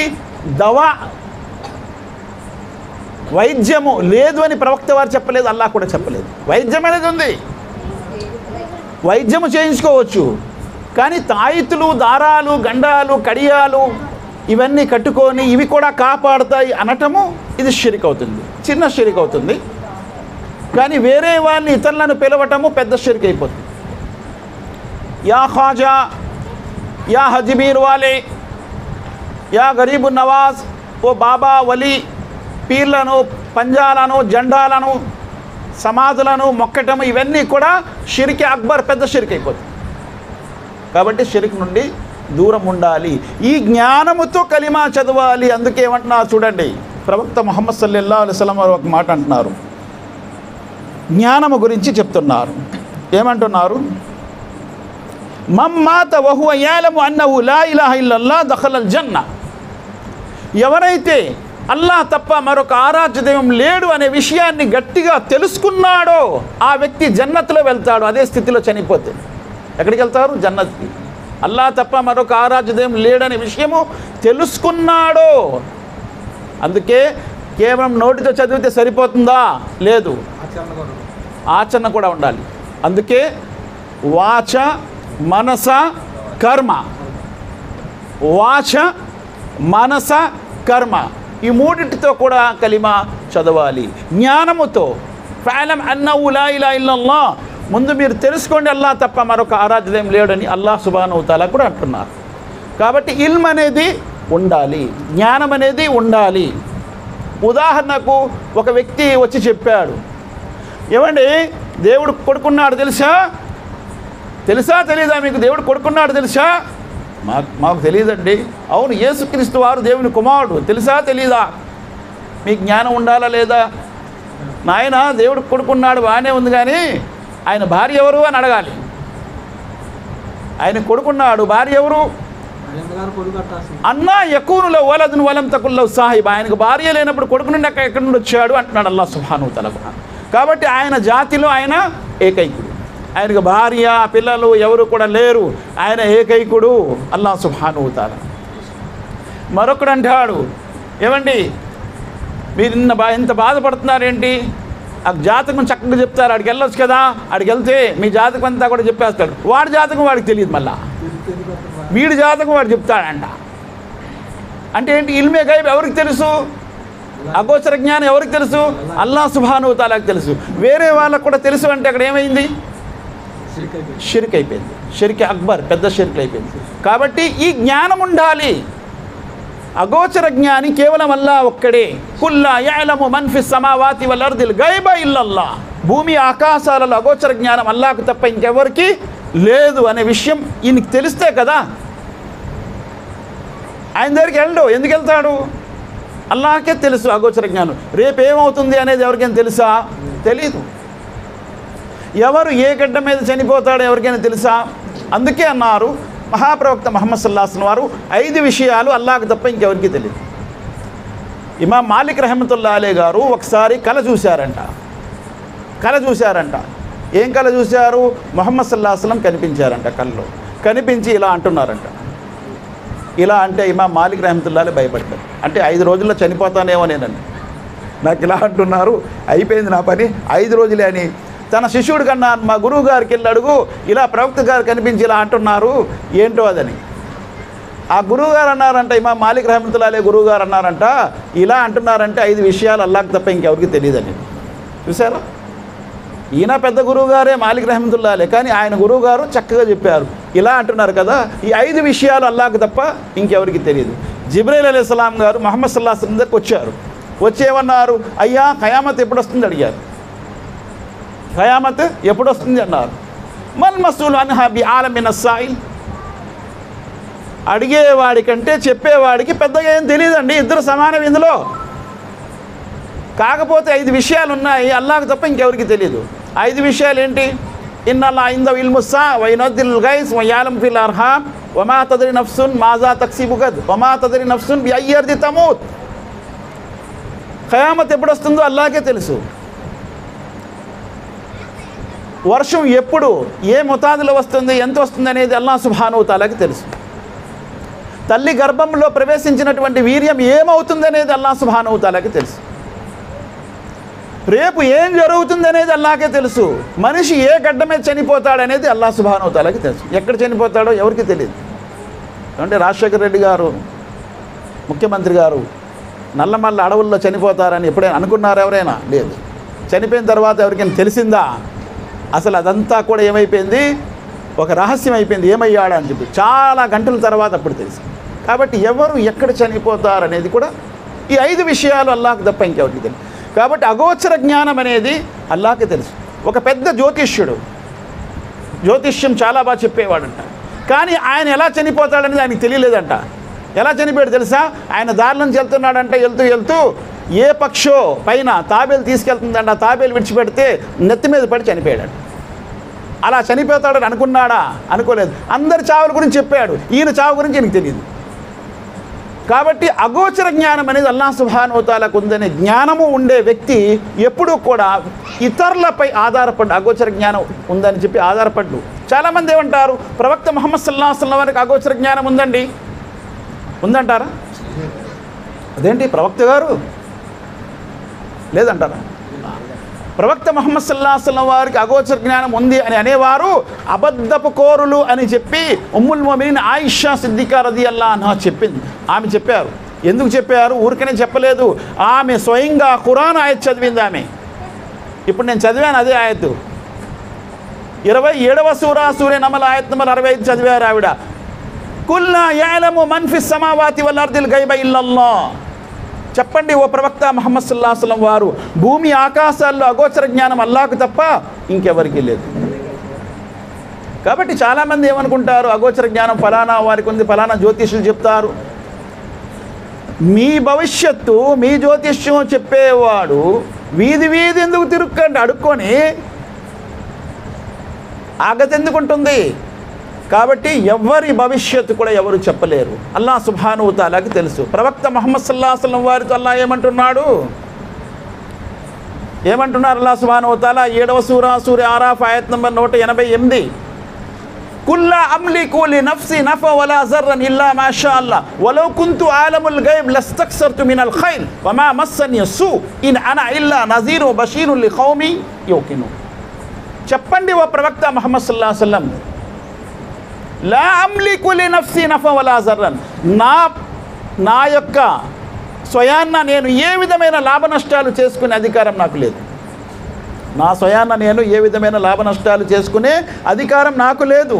వైద్యము లేదు అని ప్రవక్త వారు చెప్పలేదు, అల్లాహ్ కూడా చెప్పలేదు. వైద్యం అనేది ఉంది, వైద్యము చేయించుకోవచ్చు. కానీ తాయితులు, దారాలు, గండాలు, కడియాలు ఇవన్నీ కట్టుకొని ఇవి కూడా కాపాడుతాయి అనటము ఇది షిరిక్ అవుతుంది, చిన్న షిరిక్ అవుతుంది. కానీ వేరే వాళ్ళని ఇతరులను పిలవటము పెద్ద షిరిక్ అయిపోతుంది. యా ఖాజా, యా హజ్బీర్ వాలే, యా గరీబు నవాజ్, ఓ బాబా వలి, పీర్లను, పంజాలను, జెండాలను, సమాధులను మొక్కటము ఇవన్నీ కూడా షిరిక్ అక్బర్, పెద్ద షిరిక్ అయిపోతుంది. కాబట్టి షిరిక్ నుండి దూరం ఉండాలి. ఈ జ్ఞానముతో కలిమా చదవాలి. అందుకే ఏమంటున్నారు చూడండి, ప్రవక్త ముహమ్మద్ సల్లల్లాహు అలైహి వసల్లం వారు ఒక మాట అంటున్నారు, జ్ఞానము గురించి చెప్తున్నారు. ఏమంటున్నారు? మమ్మాత వహువ యాలము అన్నహు లా ఇలాహ ఇల్లల్లాహ్ దఖలల్ జన్న. ఎవరైతే అల్లాహ్ తప్ప మరొక ఆరాధ్య దైవం లేడు అనే విషయాన్ని గట్టిగా తెలుసుకున్నాడో ఆ వ్యక్తి జన్నత్లో వెళ్తాడు. అదే స్థితిలో చనిపోతే ఎక్కడికి వెళ్తారు? జన్నత్కి. అల్లాహ్ తప్ప మరొక ఆరాధ్య దైవం లేడనే విషయము తెలుసుకున్నాడో. అందుకే కేవలం నోటితో చదివితే సరిపోతుందా? లేదు, ఆచరణ కూడా ఉండాలి. అందుకే వాచ, మనస, కర్మ. వాచ, మనస, కర్మ ఈ మూడింటితో కూడా కలిమా చదవాలి. జ్ఞానముతో ఫఅలం అన్నహు లా ఇలాహ ఇల్లల్లాహ్, ముందు మీరు తెలుసుకోండి అల్లాహ్ తప్ప మరొక ఆరాధ్యం లేడని అల్లాహ్ సుబ్హానహు వ తఆలా కూడా అంటున్నారు. కాబట్టి ఇల్మ్ అనేది ఉండాలి, జ్ఞానం అనేది ఉండాలి. ఉదాహరణకు ఒక వ్యక్తి వచ్చి చెప్పాడు, ఏమండి దేవుడు కొడుకున్నాడు తెలుసా? తెలుసా తెలీదా మీకు? దేవుడు కొడుకున్నాడు తెలుసా? మాకు తెలియదండి. అవును, యేసుక్రీస్తు వారు దేవుని కుమారుడు, తెలుసా తెలీదా? మీకు జ్ఞానం ఉండాలా లేదా? నాయన దేవుడు కొడుకున్నాడు బాగానే ఉంది, కానీ ఆయన భార్య ఎవరు అని అడగాలి. ఆయన కొడుకున్నాడు, భార్య ఎవరు? అన్నా యకూనులో వలదును వలం తకుల్లో సాహిబ్. ఆయనకు భార్య లేనప్పుడు కొడుకు నుండి ఎక్కడి నుండి వచ్చాడు అంటున్నాడు అల్లాహ్ సుబ్హానహు వ తఆలా. కాబట్టి ఆయన జాతిలో ఆయన ఏకైకుడు, ఆయనకు భార్య పిల్లలు ఎవరు కూడా లేరు, ఆయన ఏకైకుడు అల్లాహ్ సుబ్హానహు వ తఆలా. మరొకడు అంటాడు, ఏమండి మీరు ఇంత బాధపడుతున్నారేంటి? ఆ జాతకం చక్కగా చెప్తారు, ఆడికి వెళ్ళొచ్చు కదా, ఆడికి వెళ్తే మీ జాతకం అంతా కూడా చెప్పేస్తాడు. వాడి జాతకం వాడికి తెలియదు, మళ్ళా వీడి జాతకం వాడు చెప్తాడంట. అంటే ఏంటి? ఇల్మే గైబ్ ఎవరికి తెలుసు? అగోచర జ్ఞానం ఎవరికి తెలుసు? అల్లాహ్ సుబ్హానహు వ తఆలాకి తెలుసు. వేరే వాళ్ళకు కూడా తెలుసు అంటే అక్కడ ఏమైంది? షిర్క్ అయిపోయింది. షిర్క్ అక్బర్, పెద్ద షిర్క్ అయిపోయింది. కాబట్టి ఈ జ్ఞానం ఉండాలి. అగోచర జ్ఞాని కేవలం అల్లాహ్ ఒక్కడే. కుల్లా యఅలము మన్ ఫిస్ సమావాతి వల్ అర్దిల్ గైబ ఇల్లల్లాహ్. భూమి ఆకాశాలలో అగోచర జ్ఞానం అల్లాహ్కు తప్ప ఇంకెవరికి లేదు అనే విషయం ఈయనకి తెలిస్తే కదా ఆయన దగ్గరికి వెళ్ళడు. ఎందుకు వెళ్తాడు? అల్లాహ్కే తెలుసు అగోచర జ్ఞానం. రేపు ఏమవుతుంది అనేది ఎవరికైనా తెలుసా? తెలీదు. ఎవరు ఏ గడ్డ మీద చనిపోతాడో ఎవరికైనా తెలుసా? అందుకే అన్నారు మహాప్రవక్త ముహమ్మద్ సల్లల్లాహు అలైహి వసల్లం వారు 5 విషయాలు అల్లాహ్కు తప్ప ఇంకెవరికి తెలియదు. ఇమాం మాలిక్ రహమతుల్లాహి అలైహి గారు ఒకసారి కల చూశారంట. ఏం కల చూశారు? ముహమ్మద్ సల్లల్లాహు అలైహి వసల్లం కనిపించారంట కల్లో. కనిపించి ఇలా అంటున్నారంట. ఇలా అంటే ఇమాం మాలిక్ రహమతుల్లాహి అలైహి భయపడ్డారు. అంటే 5 రోజుల్లో చనిపోతానేమో నేనండి, నాకు ఇలా అంటున్నారు, అయిపోయింది నా పని, 5 రోజులే అని తన శిష్యుడు కన్నా మా గురువు గారికి వెళ్ళి అడుగు, ఇలా ప్రవక్త గారు కనిపించి ఇలా అంటున్నారు ఏంటో అదని. ఆ గురువు గారు అన్నారంట, ఇమాం మాలిక్ రహమతుల్లాహి అలైహి గురువు గారు అన్నారంట, ఇలా అంటున్నారంటే 5 విషయాలు అల్లాహ్కి తప్ప ఇంకెవరికి తెలియదని. చూసారా? ఈయన పెద్ద గురువు గారే మాలిక్ రహమతుల్లాహి అలైహి, కానీ ఆయన గురువు గారు చక్కగా చెప్పారు. ఇలా అంటున్నారు కదా, ఈ 5 విషయాలు అల్లాహ్కి తప్ప ఇంకెవరికి తెలియదు. జిబ్రీల్ అలైహిస్సలాం గారు ముహమ్మద్ సల్లల్లాహు అలైహి వసల్లం దగ్గరికి వచ్చారు. వచ్చేమన్నారు? అయ్యా ఖయామత్ ఎప్పుడు వస్తుంది అడిగారు. ఖయామత్ ఎప్పుడు వస్తుంది అన్నారు. మల్ మస్ఊల్ అన్హా బి ఆలమ్ మినస్ సాయిల్. అడిగేవాడికంటే చెప్పేవాడికి పెద్దగా ఏం తెలియదండి, ఇద్దరు సమానం ఇందులో. కాకపోతే 5 విషయాలు ఉన్నాయి అల్లాహ్కు తప్ప ఇంకెవరికి తెలియదు. 5 విషయాలు ఏంటి? ఇన్నల్లాహ ఇందహు ఇల్ముస్సా వ యునజ్జిలుల్ గైస్ వ యఅలము ఫిల్ అర్హామ్ వ మా తద్రి నఫ్సున్ మాజా తక్సిబు గద్ వ మా తద్రి నఫ్సున్ బి అయ్యి అర్ది తమూత్. ఖయామత్ ఎప్పుడు వస్తుందో అల్లాహ్కే తెలుసు. వర్షం ఎప్పుడు ఏ మోతాదులో వస్తుంది, ఎంత వస్తుంది అనేది అల్లాహ్ సుబ్హానహు వ తఆలాకి తెలుసు. తల్లి గర్భంలో ప్రవేశించినటువంటి వీర్యం ఏమవుతుంది అనేది అల్లాహ్ సుబ్హానహు వ తఆలాకి తెలుసు. రేపు ఏం జరుగుతుంది అనేది అల్లాహ్కే తెలుసు. మనిషి ఏ గడ్డ మీద చనిపోతాడనేది అల్లాహ్ సుబ్హానహు వ తఆలాకి తెలుసు. ఎక్కడ చనిపోతాడో ఎవరికి తెలియదు. అంటే రాజశేఖర రెడ్డి గారు ముఖ్యమంత్రి గారు నల్లమల్ల అడవుల్లో చనిపోతారని ఎప్పుడైనా అనుకున్నారు ఎవరైనా? లేదు. చనిపోయిన తర్వాత ఎవరికైనా తెలిసిందా? అసలు అదంతా కూడా ఏమైపోయింది, ఒక రహస్యం అయిపోయింది, ఏమయ్యాడు అని చెప్పి చాలా గంటల తర్వాత అప్పుడు తెలిసింది. కాబట్టి ఎవరు ఎక్కడ చనిపోతారు అనేది కూడా ఈ 5 విషయాలు అల్లాహ్కి తప్ప ఇంకెవరికి తెలుసు. కాబట్టి అగోచర జ్ఞానం అనేది అల్లాహ్కి తెలుసు. ఒక పెద్ద జ్యోతిష్యుడు జ్యోతిష్యం చాలా బాగా చెప్పేవాడంట, కానీ ఆయన ఎలా చనిపోతాడనేది ఆయనకు తెలియలేదంట. ఎలా చనిపోయాడు తెలుసా? ఆయన దారి నుంచి వెళ్తున్నాడంట, వెళ్తూ ఏ పక్షో పైన తాబేలు తీసుకెళ్తుందంట, ఆ తాబేలు విడిచిపెడితే నెత్తి మీద పడి చనిపోయాడు. అలా చనిపోతాడని అనుకున్నాడా? అనుకోలేదు. అందరి చావుల గురించి చెప్పాడు, ఈయన చావు గురించి ఈయనకు తెలియదు. కాబట్టి అగోచర జ్ఞానం అనేది అల్లాహ్ సుబ్హానహు వ తఆలాకు ఉందనే జ్ఞానము ఉండే వ్యక్తి ఎప్పుడూ కూడా ఇతరులపై ఆధారపడ్డు, అగోచర జ్ఞానం ఉందని చెప్పి ఆధారపడ్డు. చాలామంది ఏమంటారు, ప్రవక్త ముహమ్మద్ సల్లల్లాహు అలైహి వసల్లం వారికి అగోచర జ్ఞానం ఉందండి, ఉందంటారా? అదేంటి ప్రవక్త గారు లేదంటారా? ప్రవక్త ముహమ్మద్ సల్లల్లాహు అలైహి వసల్లం వారికి అగోచర జ్ఞానం ఉంది అని అనేవారు అబద్ధపు కోరులు అని చెప్పి ఉమ్ముల్ ముమినీన్ ఆయిషా సిద్దికా రదియల్లాహు అన్హా చెప్పింది. ఆమె చెప్పారు. ఎందుకు చెప్పారు? ఊరికనే చెప్పలేదు. ఆమె స్వయంగా ఖురాన్ ఆయత్ చదివింది ఆమె. ఇప్పుడు నేను చదివాను అదే ఆయత్, 27వ సూరే నమల్ ఆయత్ నంబర్ 65 చదివారు ఆవిడ. కుల్ లా యఅలము మన్ ఫిస్ సమావాతి వల్ అర్దిల్ గైబ ఇల్లల్లాహ్. చెప్పండి ఓ ప్రవక్త ముహమ్మద్ సల్లల్లాహు అలైహి వసల్లం వారు, భూమి ఆకాశాల్లో అగోచర జ్ఞానం అల్లాహ్కు తప్ప ఇంకెవరికి లేదు. కాబట్టి చాలామంది ఏమనుకుంటారు, అగోచర జ్ఞానం ఫలానా వారికి ఉంది, ఫలానా జ్యోతిష్యులు చెప్తారు. మీ భవిష్యత్తు మీ జ్యోతిష్యం చెప్పేవాడు వీధి ఎందుకు తిరుక్కండి అడుక్కొని ఆగతి ఎందుకుంటుంది? కాబట్టి ఎవరి భవిష్యత్తు కూడా ఎవరు చెప్పలేరు, అల్లాహ్ సుబ్హానహు వ తఆలాకి తెలుసు. ప్రవక్త ముహమ్మద్ సల్లల్లాహు అలైహి వసల్లం వారితో అల్లాహ్ ఏమంటున్నారు అల్లాహ్ సుబ్హానహు వ తఆలా 7వ సూరా ఆరాఫ్ ఆయత్ నంబర్ 188, కుల్లా అమ్లికు లి నఫ్సి నఫ వలా జర్రన్ ఇల్లా మాషా అల్లాహ్ వలౌ కుంతు ఆలముల్ గైబ్ లస్తక్సర్తు మినల్ ఖైర్ వమా మస్సని సు ఇన్ అనా ఇల్లా నజీరు బషీరున్ లిఖౌమి యూకినూన్. చెప్పండి ఓ ప్రవక్త ముహమ్మద్ సల్లల్లాహు అలైహి వసల్లం, లా అమ్లికు లి నఫ్సి నఫ వలా జర్రన్, నా యొక్క స్వయాన్న నేను ఏ విధమైన లాభ నష్టాలు చేసుకునే అధికారం నాకు లేదు. నా స్వయాన్న నేను ఏ విధమైన లాభ నష్టాలు చేసుకునే అధికారం నాకు లేదు.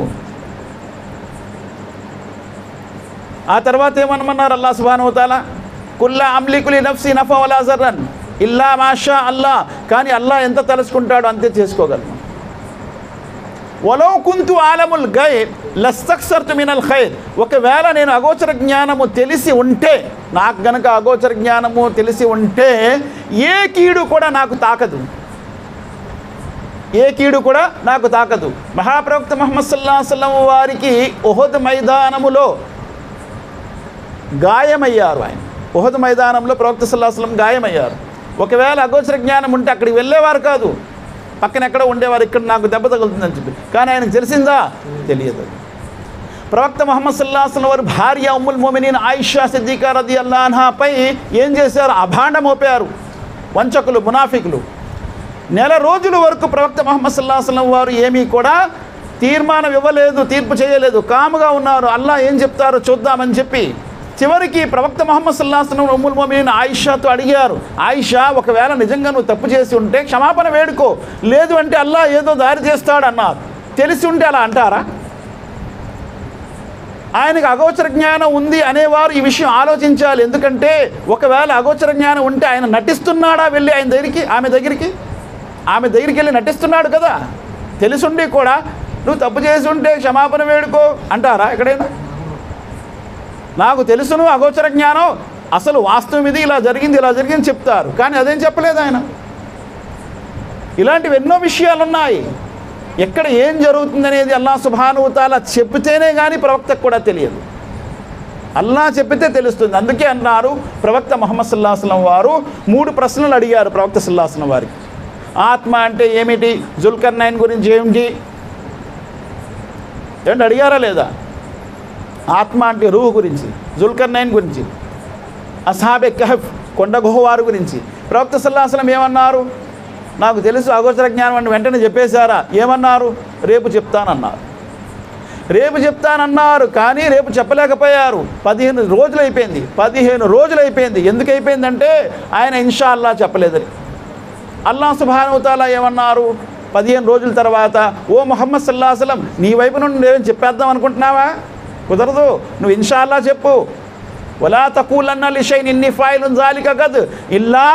ఆ తర్వాత ఏమనమన్నారు అల్లాహ్ సుబ్హానహు వ తఆలా, కుల్లా అమ్లికు లి నఫ్సి నఫ వలా జర్రన్ ఇల్లా మాషా అల్లాహ్, కానీ అల్లాహ్ ఎంత తలుచుకుంటాడో అంతే చేసుకోగలను. వలౌ కుంతు ఆలముల్ గైబ్ లస్తక్సర్తు మినల్ ఖైర్, ఒకవేళ నేను అగోచర జ్ఞానము తెలిసి ఉంటే, నాకు గనక అగోచర జ్ఞానము తెలిసి ఉంటే ఏ కీడు కూడా నాకు తాకదు, ఏ కీడు కూడా నాకు తాకదు. మహాప్రవక్త ముహమ్మద్ సల్లల్లాహు అలైహి వసల్లం వారికి ఉహద్ మైదానములో గాయమయ్యారు. ఆయన ఉహద్ మైదానంలో ప్రవక్త సల్లల్లాహు అలైహి వసల్లం గాయమయ్యారు. ఒకవేళ అగోచర జ్ఞానం ఉంటే అక్కడికి వెళ్ళేవారు కాదు, పక్కన ఎక్కడ ఉండేవారు, ఇక్కడ నాకు దెబ్బ తగులుతుందని చెప్పి. కానీ ఆయనకు తెలిసిందా? తెలియదు. ప్రవక్త ముహమ్మద్ సల్లల్లాహు అలైహి వసల్లం వారు భార్య ఉమ్ముల్ ముమినీన్ ఆయిషా సిద్దికా రదియల్లాహు అన్హాపై ఏం చేశారు? అభాండం మోపారు వంచకులు, మునాఫికులు. నెల రోజుల వరకు ప్రవక్త ముహమ్మద్ సల్లల్లాహు అలైహి వసల్లం వారు ఏమీ కూడా తీర్మానం ఇవ్వలేదు, తీర్పు చేయలేదు, కాముగా ఉన్నారు. అల్లాహ్ ఏం చెప్తారో చూద్దామని చెప్పి చివరికి ప్రవక్త ముహమ్మద్ సల్లల్లాహు అలైహి వసల్లం ఉమ్ముల్ ముమినీన్ ఆయిషాతో అడిగారు, ఆయిషా ఒకవేళ నిజంగా నువ్వు తప్పు చేసి ఉంటే క్షమాపణ వేడుకో, లేదు అంటే అల్లాహ్ ఏదో దారి చేస్తాడన్నారు. తెలిసి ఉంటే అలా అంటారా? ఆయనకు అగోచర జ్ఞానం ఉంది అనేవారు ఈ విషయం ఆలోచించాలి. ఎందుకంటే ఒకవేళ అగోచర జ్ఞానం ఉంటే ఆయన నటిస్తున్నాడా వెళ్ళి ఆయన దగ్గరికి, ఆమె దగ్గరికి వెళ్ళి నటిస్తున్నాడు కదా. తెలుసుండి కూడా నువ్వు తప్పు చేసి ఉంటే క్షమాపణ వేడుకో అంటారా ఎక్కడైనా? నాకు తెలుసును అగోచర జ్ఞానం, అసలు వాస్తవం ఇది, ఇలా జరిగింది చెప్తారు, కానీ అదేం చెప్పలేదు ఆయన. ఇలాంటివి ఎన్నో విషయాలు ఉన్నాయి. ఎక్కడ ఏం జరుగుతుందనేది అల్లాహ్ సుబ్హానహు వ తఆలా చెప్తేనే కానీ ప్రవక్తకు కూడా తెలియదు, అల్లాహ్ చెప్పితే తెలుస్తుంది. అందుకే అన్నారు ప్రవక్త ముహమ్మద్ సల్లల్లాహు అలైహి వసల్లం వారు 3 ప్రశ్నలు అడిగారు ప్రవక్త సల్లల్లాహు అలైహి వసల్లం వారికి. ఆత్మ అంటే ఏమిటి, జుల్కర్నైన్ గురించి ఏమిటి, ఏంటి అడిగారా లేదా? ఆత్మ అంటే రూహ్ గురించి, జుల్కర్నైన్ గురించి, అస్హాబే కహఫ్ కొండ గుహవారు గురించి. ప్రవక్త సల్లల్లాహు అలైహి వసల్లం ఏమన్నారు? నాకు తెలుసు అగోచర జ్ఞానం అని వెంటనే చెప్పేశారా? ఏమన్నారు? రేపు చెప్తానన్నారు. రేపు చెప్తానన్నారు, కానీ రేపు చెప్పలేకపోయారు. 15 రోజులు అయిపోయింది. ఎందుకు అయిపోయిందంటే ఆయన ఇన్షా అల్లా చెప్పలేదని. అల్లాహ్ సుబ్హానహు వ తఆలా ఏమన్నారు 15 రోజుల తర్వాత, ఓ ముహమ్మద్ సల్లల్లాహు అలైహి వసల్లం నీ వైపు నుండి నేను చెప్పేద్దాం అనుకుంటున్నావా? కుదరదు, నువ్వు ఇన్షా అల్లా చెప్పు. వలా తకూలన్న లిషైన్ ఇన్ని ఫాయిలున్ జాలిక గద్ ఇల్లా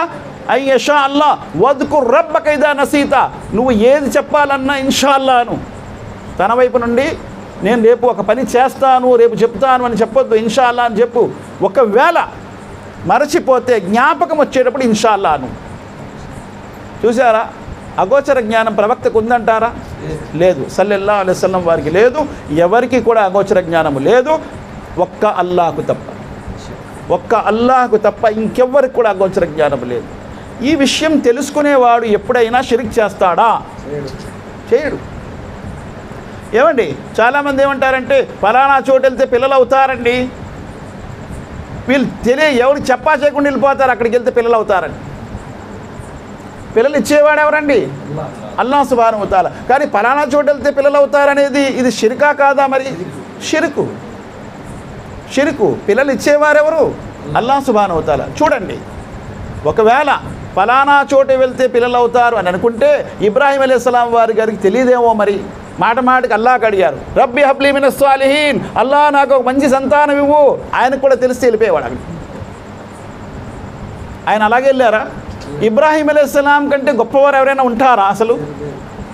అయ్యషా అల్లా వద్కుర్ రబ్బక ఇదా నసీతా. నువ్వు ఏది చెప్పాలన్నా ఇన్షా అల్లాను తన వైపు నుండి నేను రేపు ఒక పని చేస్తాను, రేపు చెప్తాను అని చెప్పొద్దు, ఇన్షా అల్లా అని చెప్పు. ఒకవేళ మరచిపోతే జ్ఞాపకం వచ్చేటప్పుడు ఇన్షా అల్లాను. చూసారా, అగోచర జ్ఞానం ప్రవక్తకు ఉందంటారా? లేదు. సల్లల్లాహు అలైహి వసల్లం వారికి లేదు, ఎవరికి కూడా అగోచర జ్ఞానము లేదు. ఒక్క అల్లాహకు తప్ప ఇంకెవ్వరికి కూడా అగోచర జ్ఞానం లేదు. ఈ విషయం తెలుసుకునేవాడు ఎప్పుడైనా షిర్క్ చేస్తాడా? చేయడు. ఏమండి, చాలామంది ఏమంటారంటే ఫలానా చోటు వెళ్తే పిల్లలు అవుతారండి. వీళ్ళు ఎవరు చెప్పా చేయకుండా వెళ్ళిపోతారు, అక్కడికి వెళ్తే పిల్లలు అవుతారండి. పిల్లలు ఇచ్చేవాడు ఎవరండి? అల్లాహ్ సుబ్హానహు వ తఆలా. కానీ ఫలానా చోటు వెళ్తే పిల్లలు అవుతారనేది ఇది షిర్కా కాదా? మరి షిర్కు. పిల్లలు ఇచ్చేవారెవరు? అల్లాహ్ సుబ్హానహు వ తఆలా. చూడండి, ఒకవేళ ఫలానా చోటు వెళ్తే పిల్లలు అవుతారు అని అనుకుంటే ఇబ్రాహీం అలైహిస్సలాం వారి గారికి తెలియదేమో. మరి మాటకి అల్లాహ్ అడిగారు, రబ్బి హబ్లీ మినస్ సాలిహీన్, అల్లాహ్ నాకు ఒక మంచి సంతానం ఇవ్వు. ఆయనకు కూడా తెలిసి వెళ్ళిపోయేవాడు అక్కడ. ఆయన అలాగే వెళ్ళారా? ఇబ్రాహీం అలైహిస్సలాం కంటే గొప్పవారు ఎవరైనా ఉంటారా? అసలు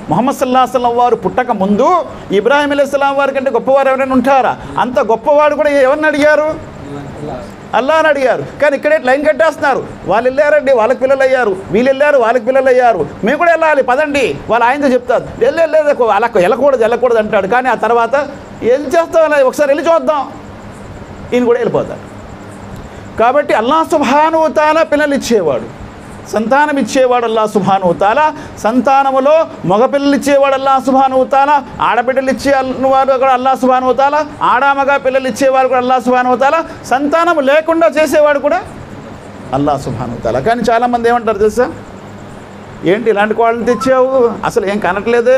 ముహమ్మద్ సల్లల్లాహు అలైహి వసల్లం వారు పుట్టక ముందు ఇబ్రాహీం అలైహిస్సలాం వారి కంటే గొప్పవారు ఎవరైనా ఉంటారా? అంత గొప్పవాడు కూడా ఎవరిని అడిగారు? అల్లాహ్ని అడిగారు. కానీ ఇక్కడే లైన్ కట్టేస్తున్నారు. వాళ్ళు వెళ్ళారండి, వాళ్ళకి పిల్లలు అయ్యారు, వీళ్ళు వెళ్ళారు, వాళ్ళకి పిల్లలు అయ్యారు, మేము కూడా వెళ్ళాలి పదండి, వాళ్ళు ఆయనతో చెప్తారు. వెళ్ళలేదు, వాళ్ళకు వెళ్ళకూడదు అంటాడు. కానీ ఆ తర్వాత ఏం చేస్తాం, ఒకసారి వెళ్ళి చూద్దాం, ఈయన కూడా వెళ్ళిపోతాడు. కాబట్టి అల్లాహ్ సుబ్హానహు వ తఆలా పిల్లలు ఇచ్చేవాడు, సంతానం ఇచ్చేవాడు అల్లాహ్ సుబ్హానహు వ తఆలా. సంతానములో మగపిల్లలు ఇచ్చేవాడు అల్లాహ్ సుబ్హానహు వ తఆలా, ఆడబిడ్డలు ఇచ్చేవాడు కూడా అల్లాహ్ సుబ్హానహు వ తఆలా, ఆడమగ పిల్లలు ఇచ్చేవాడు కూడా అల్లాహ్ సుబ్హానహు వ తఆలా, సంతానం లేకుండా చేసేవాడు కూడా అల్లాహ్ సుబ్హానహు వ తఆలా. కానీ చాలామంది ఏమంటారు తెలుసా, ఏంటి ఇలాంటి కోళ్ళని తెచ్చావు, అసలు ఏం కనట్లేదే,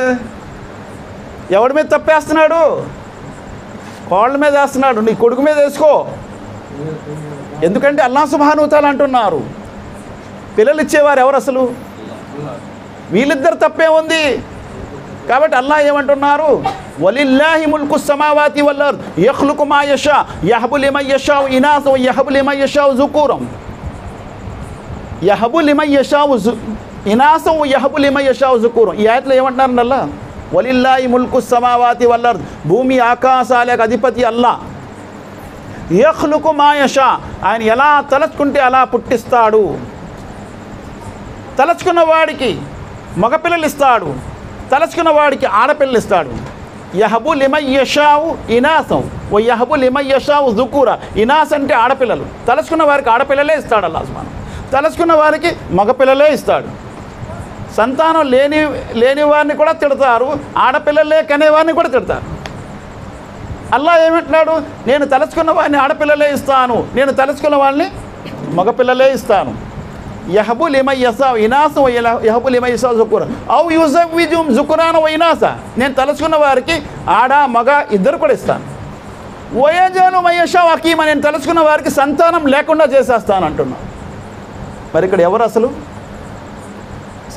ఎవడి మీద తప్పేస్తున్నాడు? కోళ్ళ మీద వేస్తున్నాడు, నీ కొడుకు మీద వేసుకో. ఎందుకంటే అల్లాహ్ సుబ్హానహు వ తఆలా అంటున్నారు. పిల్లలు ఇచ్చేవారు ఎవరు అసలు? వీళ్ళిద్దరు తప్పే ఉంది. కాబట్టి అల్లాహ్ ఏమంటున్నారు, వలిల్లాహి ముల్కు సమావాతి వల్ అర్ద్ యఖ్లుకు మా యషా యహబు లిమన్ యషా ఇనాస వ యహబు లిమన్ యషా జుకూరం. యహబు లిమన్ యషా ఇనాస వ యహబు లిమన్ యషా జుకూరం. ఈ ఆయతలో ఏమంటున్నారు? అల్లాహ్ వలిల్లాహి ముల్కు సమావాతి వల్ అర్ద్, భూమి ఆకాశాలకు అధిపతి అల్లాహ్. యఖ్లుకు మా యషా, ఆయన ఎలా తలచుకుంటే అలా పుట్టిస్తాడు. తలచుకున్న వాడికి మగపిల్లలు ఇస్తాడు, తలచుకున్న వాడికి ఆడపిల్లలు ఇస్తాడు. యహబు లిమన్ యషావు ఇనాసం ఓ యహబు లిమన్ యషావు జుకూర. ఇనాస్ అంటే ఆడపిల్లలు, తలచుకున్న వారికి ఆడపిల్లలే ఇస్తాడు అల్లాహ్ సుబ్హానహు. తలచుకున్న వారికి మగపిల్లలే ఇస్తాడు. సంతానం లేని వారిని కూడా తిడతారు, ఆడపిల్లలే కనేవారిని కూడా తిడతారు. అల్లాహ్ ఏమంటున్నాడు, నేను తలచుకున్న వారిని ఆడపిల్లలే ఇస్తాను, నేను తలచుకున్న వారిని మగపిల్లలే ఇస్తాను. యహబు లిమన్ యషావు ఇనాస వ యహబు లిమన్ యషావు జుకూర ఔ యుజవ్విజుహుం జుక్రాన వ ఇనాస. నేను తలచుకున్న వారికి ఆడ మగ ఇద్దరు కూడా ఇస్తాను. వయజాలు మన్ యషావు అకీమ, నేను తలచుకున్న వారికి సంతానం లేకుండా చేసేస్తాను అంటున్నాను. మరి ఇక్కడ ఎవరు అసలు?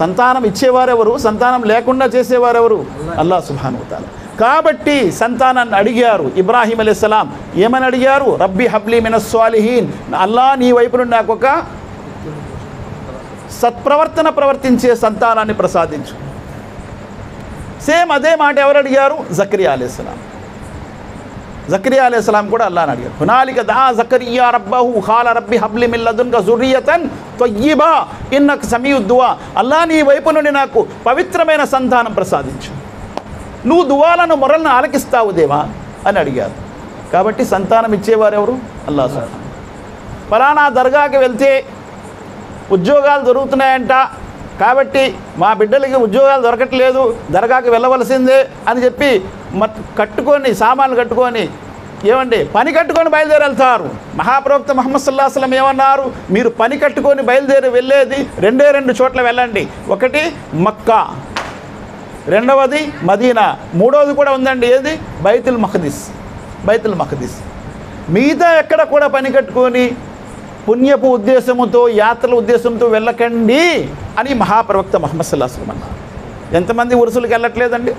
సంతానం ఇచ్చేవారెవరు, సంతానం లేకుండా చేసేవారెవరు? అల్లాహ్ సుబ్హానహు వ తఆలా. కాబట్టి సంతానాన్ని అడిగారు ఇబ్రాహీం అలైహిస్సలాం. ఏమని అడిగారు? రబ్బి హబ్లీ మినస్ సాలిహీన్, అల్లాహ్ నీ వైపు నుండి నాకు ఒక సత్ప్రవర్తన ప్రవర్తించే సంతానాన్ని ప్రసాదించు. సేమ్ అదే మాట ఎవరు అడిగారు? జకరియా అలైహిస్సలాం. జకరియా అలైహిస్సలాం కూడా అల్లాహ్ని అడిగారు. హునాలిక దా జకరియా రబ్బహు ఖాల రబ్బి హబ్లి మిన్ లదున్క జుర్రియతన్ తయ్యిబా ఇన్నక సమీఉద్ దుఆ. అల్లాహ్ నీ వైపు నుండి నాకు పవిత్రమైన సంతానం ప్రసాదించు, నువ్వు దువాలను మొరలను ఆలకిస్తావు దేవా అని అడిగారు. కాబట్టి సంతానం ఇచ్చేవారు ఎవరు? అల్లాహ్ సుబ్హానహు. ఫలానా దర్గాకి వెళ్తే ఉద్యోగాలు దొరుకుతున్నాయంట, కాబట్టి మా బిడ్డలకి ఉద్యోగాలు దొరకట్లేదు, దర్గాకి వెళ్ళవలసిందే అని చెప్పి కట్టుకొని సామాన్లు కట్టుకొని ఏమండి పని కట్టుకొని బయలుదేరి వెళ్తారు. మహాప్రవక్త ముహమ్మద్ సల్లల్లాహు అలైహి వసల్లం ఏమన్నారు? మీరు పని కట్టుకొని బయలుదేరి వెళ్ళేది 2 చోట్ల వెళ్ళండి. ఒకటి మక్కా, రెండవది మదీనా, మూడవది కూడా ఉందండి. ఏది? బైతుల్ మఖ్దీస్. బైతుల్ మఖ్దీస్. మిగతా ఎక్కడ కూడా పని కట్టుకొని పుణ్యపు ఉద్దేశంతో, యాత్రల ఉద్దేశంతో వెళ్ళకండి అని మహాప్రవక్త ముహమ్మద్ సల్లల్లాహు అలైహి వసల్లం అన్నారు. ఎంతమంది ఉరుసులకు వెళ్ళట్లేదండి?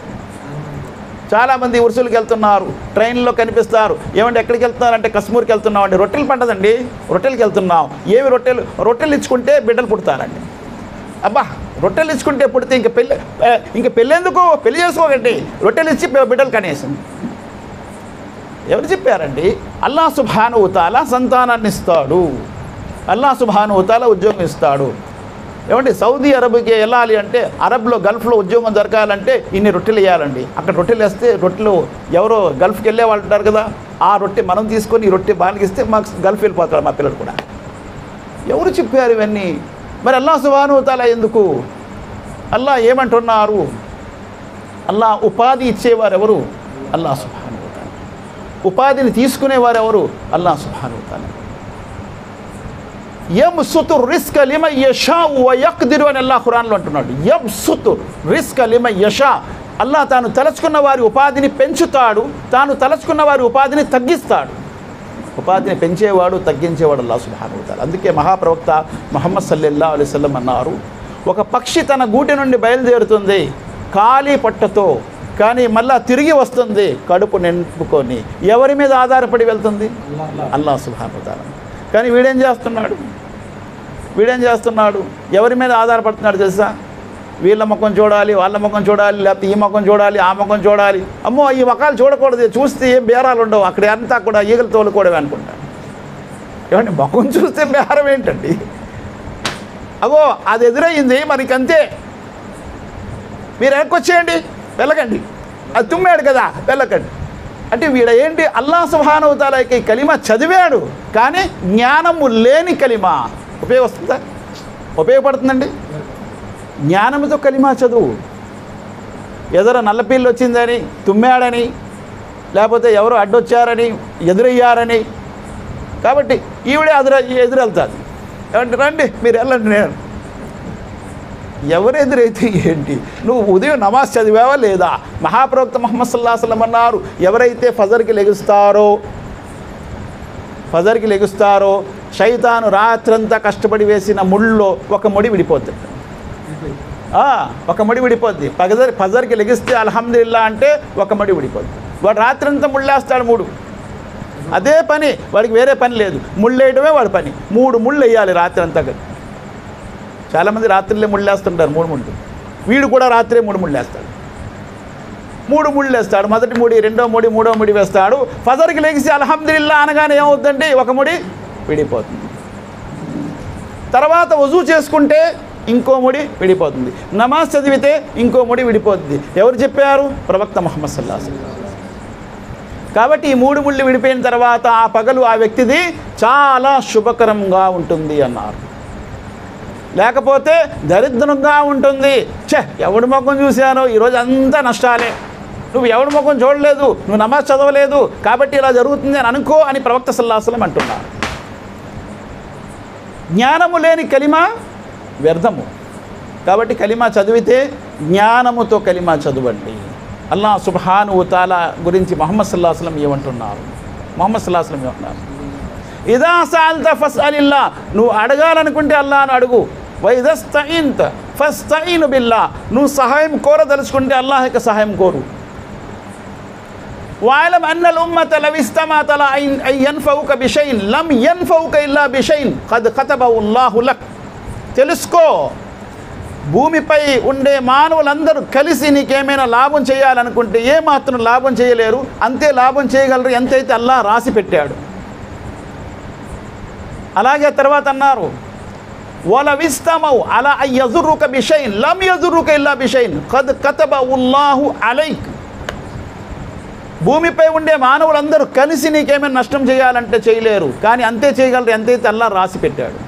చాలామంది ఉరుసులకు వెళ్తున్నారు, ట్రైన్లో కనిపిస్తారు. ఏమంటే ఎక్కడికి వెళ్తున్నారంటే కశ్మీర్కి వెళ్తున్నాం అండి. రొట్టెలు పండదండి, రొట్టెలకి వెళ్తున్నాం. ఏమి రొట్టెలు? రొట్టెలు ఇచ్చుకుంటే బిడ్డలు పుడతారండి. అబ్బా, రొట్టెలు ఇచ్చుకుంటే పుడితే ఇంక పెళ్ళెందుకు? పెళ్లి చేసుకోకండి, రొట్టెలు ఇచ్చి బిడ్డలు కనేసం. ఎవరు చెప్పారండి? అల్లాహ్ సుబ్హానహు వ తఆలా సంతానాన్ని ఇస్తాడు, అల్లాహ్ సుబ్హానహు వ తఆలా ఉద్యోగం ఇస్తాడు. ఏమండి, సౌదీ అరబ్కి వెళ్ళాలి అంటే, అరబ్లో గల్ఫ్లో ఉద్యోగం దొరకాలంటే ఇన్ని రొట్టెలు వేయాలండి. అక్కడ రొట్టెలు వేస్తే, రొట్టెలు ఎవరో గల్ఫ్కి వెళ్ళే వాళ్ళు ఉంటారు కదా, ఆ రొట్టె మనం తీసుకొని ఈ రొట్టె బాగా ఇస్తే మాకు గల్ఫ్ వెళ్ళిపోతాడు మా పిల్లలు కూడా. ఎవరు చెప్పారు ఇవన్నీ? మరి అల్లాహ్ సుబ్హానహు వ తఆలా ఎందుకు? అల్లాహ్ ఏమంటున్నారు? అల్లాహ్ ఉపాధి ఇచ్చేవారు ఎవరు? అల్లాహ్ సుబ్హానహు వ తఆలా. ఉపాధిని తీసుకునేవారు ఎవరు? అల్లాహ్ సుబ్హానహు వ తఆలా. యబ్సుతు రిస్క లిమన్ యషా వ యక్దిరు అని అల్లాహ్ ఖురాన్లో అంటున్నాడు. యబ్సుతు రిస్క లిమన్ యషా. అల్లాహ్ తాను తలచుకున్న వారి ఉపాధిని పెంచుతాడు, తాను తలచుకున్న వారి ఉపాధిని తగ్గిస్తాడు. ఉపాధిని పెంచేవాడు, తగ్గించేవాడు అల్లాహ్ సుబ్హానహు వ తఆలా. అందుకే మహాప్రవక్త ముహమ్మద్ సల్లల్లాహు అలైహి వసల్లం అన్నారు, ఒక పక్షి తన గూటి నుండి బయలుదేరుతుంది ఖాళీ పట్టతో, కానీ మళ్ళా తిరిగి వస్తుంది కడుపు నింపుకొని. ఎవరి మీద ఆధారపడి వెళ్తుంది? అల్లాహ్ సుబ్హానహు వ తఆలా. కానీ వీడేం చేస్తున్నాడు? ఎవరి మీద ఆధారపడుతున్నాడు తెలుసా? వీళ్ళ ముఖం చూడాలి, వాళ్ళ ముఖం చూడాలి, లేకపోతే ఈ ముఖం చూడాలి, ఆ ముఖం చూడాలి. అమ్మో, ఈ ముఖాలు చూడకూడదు, చూస్తే ఏం బేరాలు ఉండవు, అక్కడ అంతా కూడా ఈగలు తోలుకోవడమే అనుకుంటాను. ఏమంటే ముఖం చూస్తే బేరం ఏంటండి? అగో అది ఎదురయ్యింది, మనకి అంతే, మీరు వెనక్కొచ్చేయండి, వెళ్ళకండి, అది తుమ్మాడు కదా, వెళ్ళకండి అంటే వీడ ఏంటి? అల్లాహ్ సుబ్హానహు వ తఆలాకి కలిమా చదివాడు, కానీ జ్ఞానము లేని కలిమా ఉపయోగస్తుందా? ఉపయోగపడుతుందండి? జ్ఞానంతో కలిమా చదువు. ఎదురు నల్లపిల్లి వచ్చిందని, తుమ్మాడని, లేకపోతే ఎవరో అడ్డొచ్చారని, ఎదురయ్యారని, కాబట్టి ఈవిడే ఎదురెళ్తుంది. ఏమంటే రండి మీరు వెళ్ళండి. నేను ఎవరెదురైతే ఏంటి? నువ్వు ఉదయం నమాజ్ చదివావా లేదా? మహాప్రవక్త ముహమ్మద్ సల్లల్లాహు అలైహి వసల్లం అన్నారు, ఎవరైతే ఫజర్కి లెగుస్తారో శైతాను రాత్రంతా కష్టపడి వేసిన ముళ్ళలో ఒక ముడి విడిపోతుంది. ఒక ముడి విడిపోద్ది. ఫజర్కి లెగిస్తే అల్హమ్దులిల్లాహ్ అంటే ఒక ముడి విడిపోద్ది. వాడు రాత్రంతా ముళ్ళేస్తాడు 3. అదే పని, వాడికి వేరే పని లేదు, ముళ్ళు వేయడమే వాడి పని. 3 ముళ్ళు వేయాలి రాత్రి అంతా. చాలామంది రాత్రిలో ముళ్ళేస్తుంటారు, 3 ముళ్ళు. వీడు కూడా రాత్రే 3 ముళ్ళు వేస్తాడు. 3 ముళ్ళు వేస్తాడు. మొదటి ముడి, రెండో ముడి, మూడో ముడి వేస్తాడు. ఫజర్కి లెగిసి అల్హమ్దులిల్లాహ్ అనగానే ఏమవుతుందండి? ఒక ముడి విడిపోతుంది. తర్వాత వజూ చేసుకుంటే ఇంకో ముడి విడిపోతుంది. నమాజ్ చదివితే ఇంకో ముడి విడిపోతుంది. ఎవరు చెప్పారు? ప్రవక్త ముహమ్మద్ సల్లల్లాహు అలైహి వసల్లం. కాబట్టి ఈ 3 ముళ్ళు విడిపోయిన తర్వాత ఆ పగలు ఆ వ్యక్తిది చాలా శుభకరంగా ఉంటుంది అన్నారు. లేకపోతే దరిద్రంగా ఉంటుంది. ఎవడి ముఖం చూశానో ఈరోజు అంతా నష్టాలే, నువ్వు ఎవడి ముఖం చూడలేదు, నువ్వు నమాజ్ చదవలేదు, కాబట్టి ఇలా జరుగుతుంది అని అనుకో అని ప్రవక్త సల్లల్లాహు అలైహి వసల్లం అంటున్నారు. జ్ఞానము లేని కలిమా వ్యర్థము. కాబట్టి కలిమా చదివితే జ్ఞానముతో కలిమా చదవండి. అల్లాహ్ సుబ్హానహు వ తఆలా గురించి ముహమ్మద్ సల్లల్లాహు అలైహి వసల్లం ఏమంటున్నారు? ఇదా సఅల్త ఫస్అలిల్లాహ్. నువ్వు అడగాలనుకుంటే అల్లాహ్ను అడుగు. వైదస్తఇన్త ఫస్తఇన్ బిల్లాహ్. నువ్వు సహాయం కోరదలుచుకుంటే అల్లాహ్ యొక్క సహాయం కోరు. వఅలమ్ అన్నల్ ఉమ్మత లవ్ ఇస్తమఅత లా యన్ఫౌక బిషైన్ లం యన్ఫౌక ఇల్లా బిషైన్ ఖద్ కతబహు అల్లాహు లక్. తెలుసుకో, భూమిపై ఉండే మానవులందరూ కలిసి నీకేమైనా లాభం చేయాలనుకుంటే ఏమాత్రం లాభం చేయలేరు, అంతే లాభం చేయగలరు ఎంతైతే అల్లాహ్ రాసి పెట్టాడు. అలాగే తర్వాత అన్నారు, వలవ్ ఇస్తమౌ అలా యజురుక బిషైన్ లం యజురుక ఇల్లా బిషైన్ ఖద్ కతబహు అల్లాహు అలైక్. భూమిపై ఉండే మానవులందరూ కలిసి నీకేమైనా నష్టం చేయాలంటే చేయలేరు, కానీ అంతే చేయగలరు ఎంతైతే అల్లాహ్ రాసి పెట్టాడు.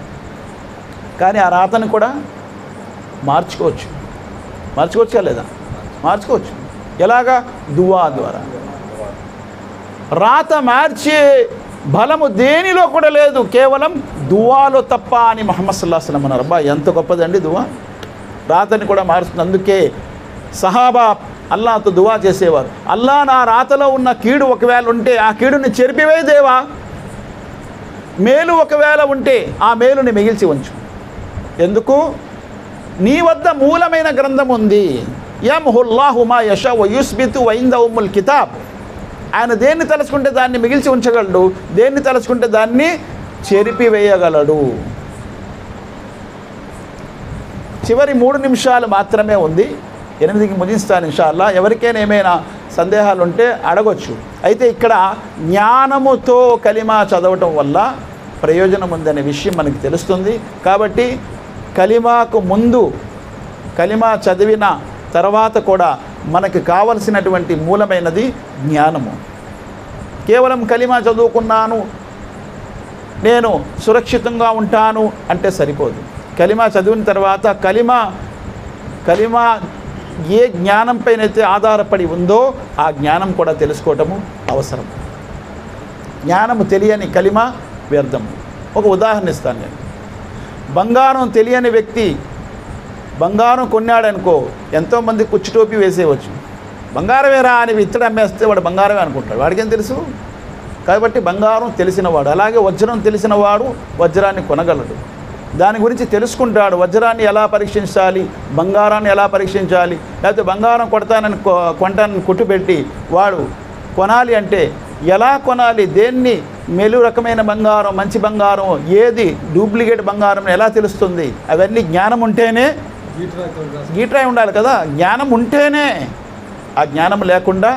కానీ ఆ రాతను కూడా మార్చుకోవచ్చా లేదా? మార్చుకోవచ్చు. ఎలాగా? దువా ద్వారా. రాత మార్చే బలము దేనిలో కూడా లేదు, కేవలం దువాలో తప్ప అని ముహమ్మద్ సల్లల్లాహు అలైహి వసల్లం అన్నారు. అబ్బా, ఎంత గొప్పదండి దువా! రాతని కూడా మారుస్తుంది. అందుకే సహాబా అల్లాహ్తో దువా చేసేవారు, అల్లా నా రాతలో ఉన్న కీడు ఒకవేళ ఉంటే ఆ కీడుని చెరిపివేయి దేవా, మేలు ఒకవేళ ఉంటే ఆ మేలుని మిగిల్చి ఉంచు. ఎందుకు? నీ వద్ద మూలమైన గ్రంథం ఉంది. యమ్హుల్లాహు మా యషా వ యుస్బితు వ ఇందహుల్ కితాబ్. ఆయన దేన్ని తలుచుకుంటే దాన్ని మిగిల్చి ఉంచగలడు, దేన్ని తలుచుకుంటే దాన్ని చెరిపివేయగలడు. చివరి 3 నిమిషాలు మాత్రమే ఉంది, 8కి ముగిస్తాను ఇన్షాల్లా. ఎవరికైనా ఏమైనా సందేహాలు ఉంటే అడగొచ్చు. అయితే ఇక్కడ జ్ఞానముతో కలిమా చదవటం వల్ల ప్రయోజనం ఉందనే విషయం మనకి తెలుస్తుంది. కాబట్టి కలిమాకు ముందు, కలిమా చదివిన తర్వాత కూడా మనకు కావలసినటువంటి మూలమైనది జ్ఞానము. కేవలం కలిమా చదువుకున్నాను, నేను సురక్షితంగా ఉంటాను అంటే సరిపోదు. కలిమా చదివిన తర్వాత కలిమా ఏ జ్ఞానంపైనైతే ఆధారపడి ఉందో ఆ జ్ఞానం కూడా తెలుసుకోవటము అవసరం. జ్ఞానము తెలియని కలిమా వ్యర్థం. ఒక ఉదాహరణ ఇస్తాను నేను. బంగారం తెలియని వ్యక్తి బంగారం కొన్నాడనుకో, ఎంతోమంది కుచ్చుటోపి వేసేయవచ్చు. బంగారమేరా అని ఇత్తడి అమ్మేస్తే వాడు బంగారమే అనుకుంటాడు, వాడికేం తెలుసు? కాబట్టి బంగారం తెలిసినవాడు, అలాగే వజ్రం తెలిసినవాడు వజ్రాన్ని కొనగలడు, దాని గురించి తెలుసుకుంటాడు. వజ్రాన్ని ఎలా పరీక్షించాలి, బంగారాన్ని ఎలా పరీక్షించాలి, లేకపోతే బంగారం కొంటానని కుట్టుపెట్టి వాడు కొనాలి అంటే ఎలా కొనాలి, దేన్ని మెలు రకమైన బంగారం, మంచి బంగారం, ఏది డూప్లికేట్ బంగారం ఎలా తెలుస్తుంది? అవన్నీ జ్ఞానం ఉంటేనే, గీట్రాయి ఉండాలి కదా, జ్ఞానం ఉంటేనే. ఆ జ్ఞానం లేకుండా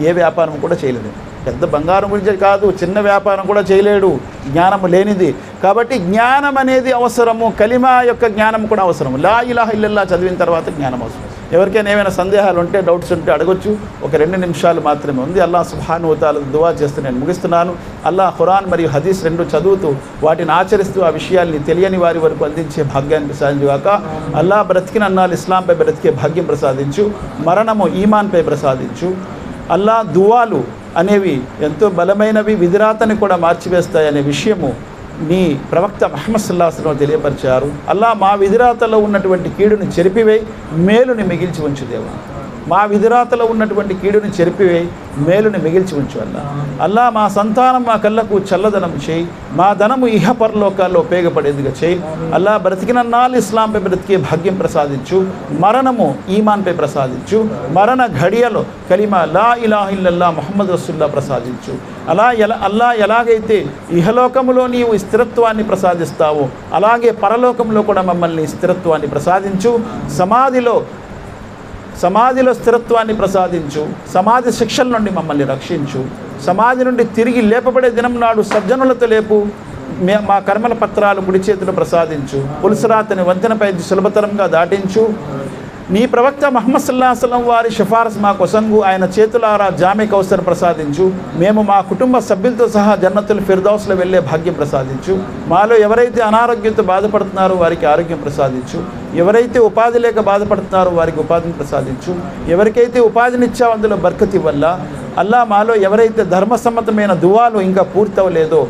ఏ వ్యాపారం కూడా చేయలేదు. పెద్ద బంగారం గురించి కాదు, చిన్న వ్యాపారం కూడా చేయలేడు జ్ఞానం లేనిది. కాబట్టి జ్ఞానం అనేది అవసరము. కలిమా యొక్క జ్ఞానం కూడా అవసరం. లా ఇలాహ ఇల్లల్లాహ్ చదివిన తర్వాత జ్ఞానం అవసరం. ఎవరికైనా ఏమైనా సందేహాలు ఉంటే, డౌట్స్ ఉంటే అడగొచ్చు. ఒక 2 నిమిషాలు మాత్రమే ఉంది. అల్లాహ్ సుబ్హానహు వ తఆలా దువా చేస్తూ నేను ముగిస్తున్నాను. అల్లాహ్ ఖురాన్ మరియు హదీస్ 2 చదువుతూ వాటిని ఆచరిస్తూ ఆ విషయాల్ని తెలియని వారి వరకు అందించే భాగ్యాన్ని ప్రసాదించుగాక. అల్లాహ్ బ్రతికిన అన్నాలు ఇస్లాంపై బ్రతికే భాగ్యం ప్రసాదించు, మరణము ఈమాన్పై ప్రసాదించు. అల్లాహ్ దువాలు అనేవి ఎంతో బలమైనవి, విధిరాతని కూడా మార్చివేస్తాయనే విషయము నీ ప్రవక్త ముహమ్మద్ సల్లల్లాహు అలైహి వసల్లం తెలియపరిచారు. అల్లా మా విధిరాతలో ఉన్నటువంటి కీడుని చెరిపివేయి, మేలుని మిగిల్చి ఉంచు దేవా. మా విధిరాతలో ఉన్నటువంటి కీడుని చెరిపివేయి, మేలుని మిగిల్చి ఉంచు అల్లా. మా సంతానం మా కళ్ళకు చల్లదనం చేయి, మా ధనము ఇహ పరలోకాల్లో ఉపయోగపడేదిగా చేయి. అల్లా బ్రతికినన్నాళ్ళు ఇస్లాంపై బ్రతికే భాగ్యం ప్రసాదించు, మరణము ఈమాన్పై ప్రసాదించు, మరణ ఘడియలో కలిమా లా ఇలాహ ఇల్లల్లాహ్ ముహమ్మద్ రసూలుల్లాహ్ ప్రసాదించు. అల్లా ఎలాగైతే ఇహలోకములో నీవు స్థిరత్వాన్ని ప్రసాదిస్తావో అలాగే పరలోకంలో కూడా మమ్మల్ని స్థిరత్వాన్ని ప్రసాదించు. సమాధిలో స్థిరత్వాన్ని ప్రసాదించు. సమాధి శిక్షల నుండి మమ్మల్ని రక్షించు. సమాధి నుండి తిరిగి లేపబడే దినం నాడు సజ్జనులతో లేపు. మా కర్మల పత్రాలు ముడి చేతులు ప్రసాదించు. పులుసరాతని వంతెనపై సులభతరంగా దాటించు. నీ ప్రవక్త ముహమ్మద్ సల్లల్లాహు అలైహి వసల్లం వారి సిఫారసు మా కొసంగు, ఆయన చేతులారా జామె కౌసర్ ప్రసాదించు. మేము మా కుటుంబ సభ్యులతో సహా జన్నతుల్ ఫిర్దౌస్లో వెళ్ళే భాగ్యం ప్రసాదించు. మాలో ఎవరైతే అనారోగ్యంతో బాధపడుతున్నారో వారికి ఆరోగ్యం ప్రసాదించు. ఎవరైతే ఉపాధి లేక బాధపడుతున్నారో వారికి ఉపాధిని ప్రసాదించు. ఎవరికైతే ఉపాధినిచ్చావు అందులో బర్కతి వల్ల అల్లా మాలో ఎవరైతే ధర్మసమ్మతమైన దువాలు ఇంకా పూర్తవలేదో,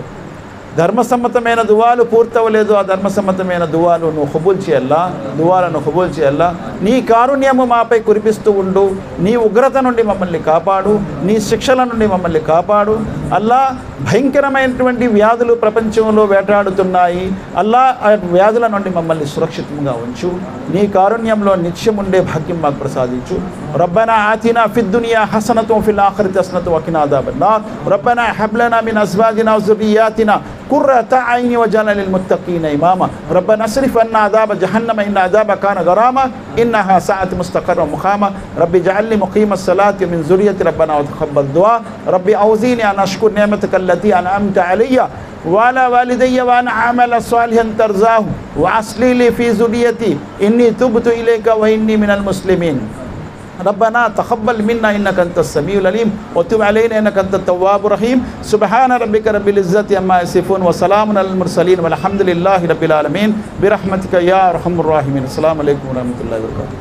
ధర్మసమ్మతమైన దువాలు పూర్తవలేదు, ఆ ధర్మసమ్మతమైన దువాలు నువ్వు కబూల్ చేయాలా, దువాలను కబూల్ చేయాలా. నీ కారుణ్యము మాపై కురిపిస్తూ ఉండు. నీ ఉగ్రత నుండి మమ్మల్ని కాపాడు, నీ శిక్షల నుండి మమ్మల్ని కాపాడు. అల్లా భయంకరమైనటువంటి వ్యాధులు ప్రపంచంలో వేటాడుతున్నాయి. అల్లా ఆ వ్యాధుల నుండి మమ్మల్ని సురక్షితంగా ఉంచు. నీ కారుణ్యంలో నిత్యం ఉండే భాగ్యం మాకు ప్రసాదించు. రబ్బనా ఆతినా ఫిద్ దునియా హసనతుం ఫిల్ ఆఖిరతి హసనతుం వఖినా అదాబన్నార్. రబ్బనా హబ్ లనా మిన్ అజ్వాజినా వ ذُرِّيَّاتِنَا قُرَّةَ أَعْيُنٍ وَاجْعَلْنَا لِلْمُتَّقِينَ إِمَامًا. ربنا اصرف عنا عذاب جهنم إن عذابها كان غراما إنها ساءت مستقرا ومقاما. ربي اجعلني مقيم الصلاة من ذريتي ربنا وتقبل دعاء. ربي أوزعني أن أشكر نعمتك التي أنعمت علي وعلى والدي وأن أعمل صالحا ترضاه وأصلح لي في ذريتي إني تبت إليك وإني من المسلمين. ربنا تقبل منا إنك أنت السميع العليم وتب علينا إنك أنت التواب الرحيم. سبحان ربك رب العزة عما يصفون وسلام على المرسلين والحمد لله رب العالمين برحمتك يا أرحم الراحمين. السلام عليكم ورحمة الله وبركاته.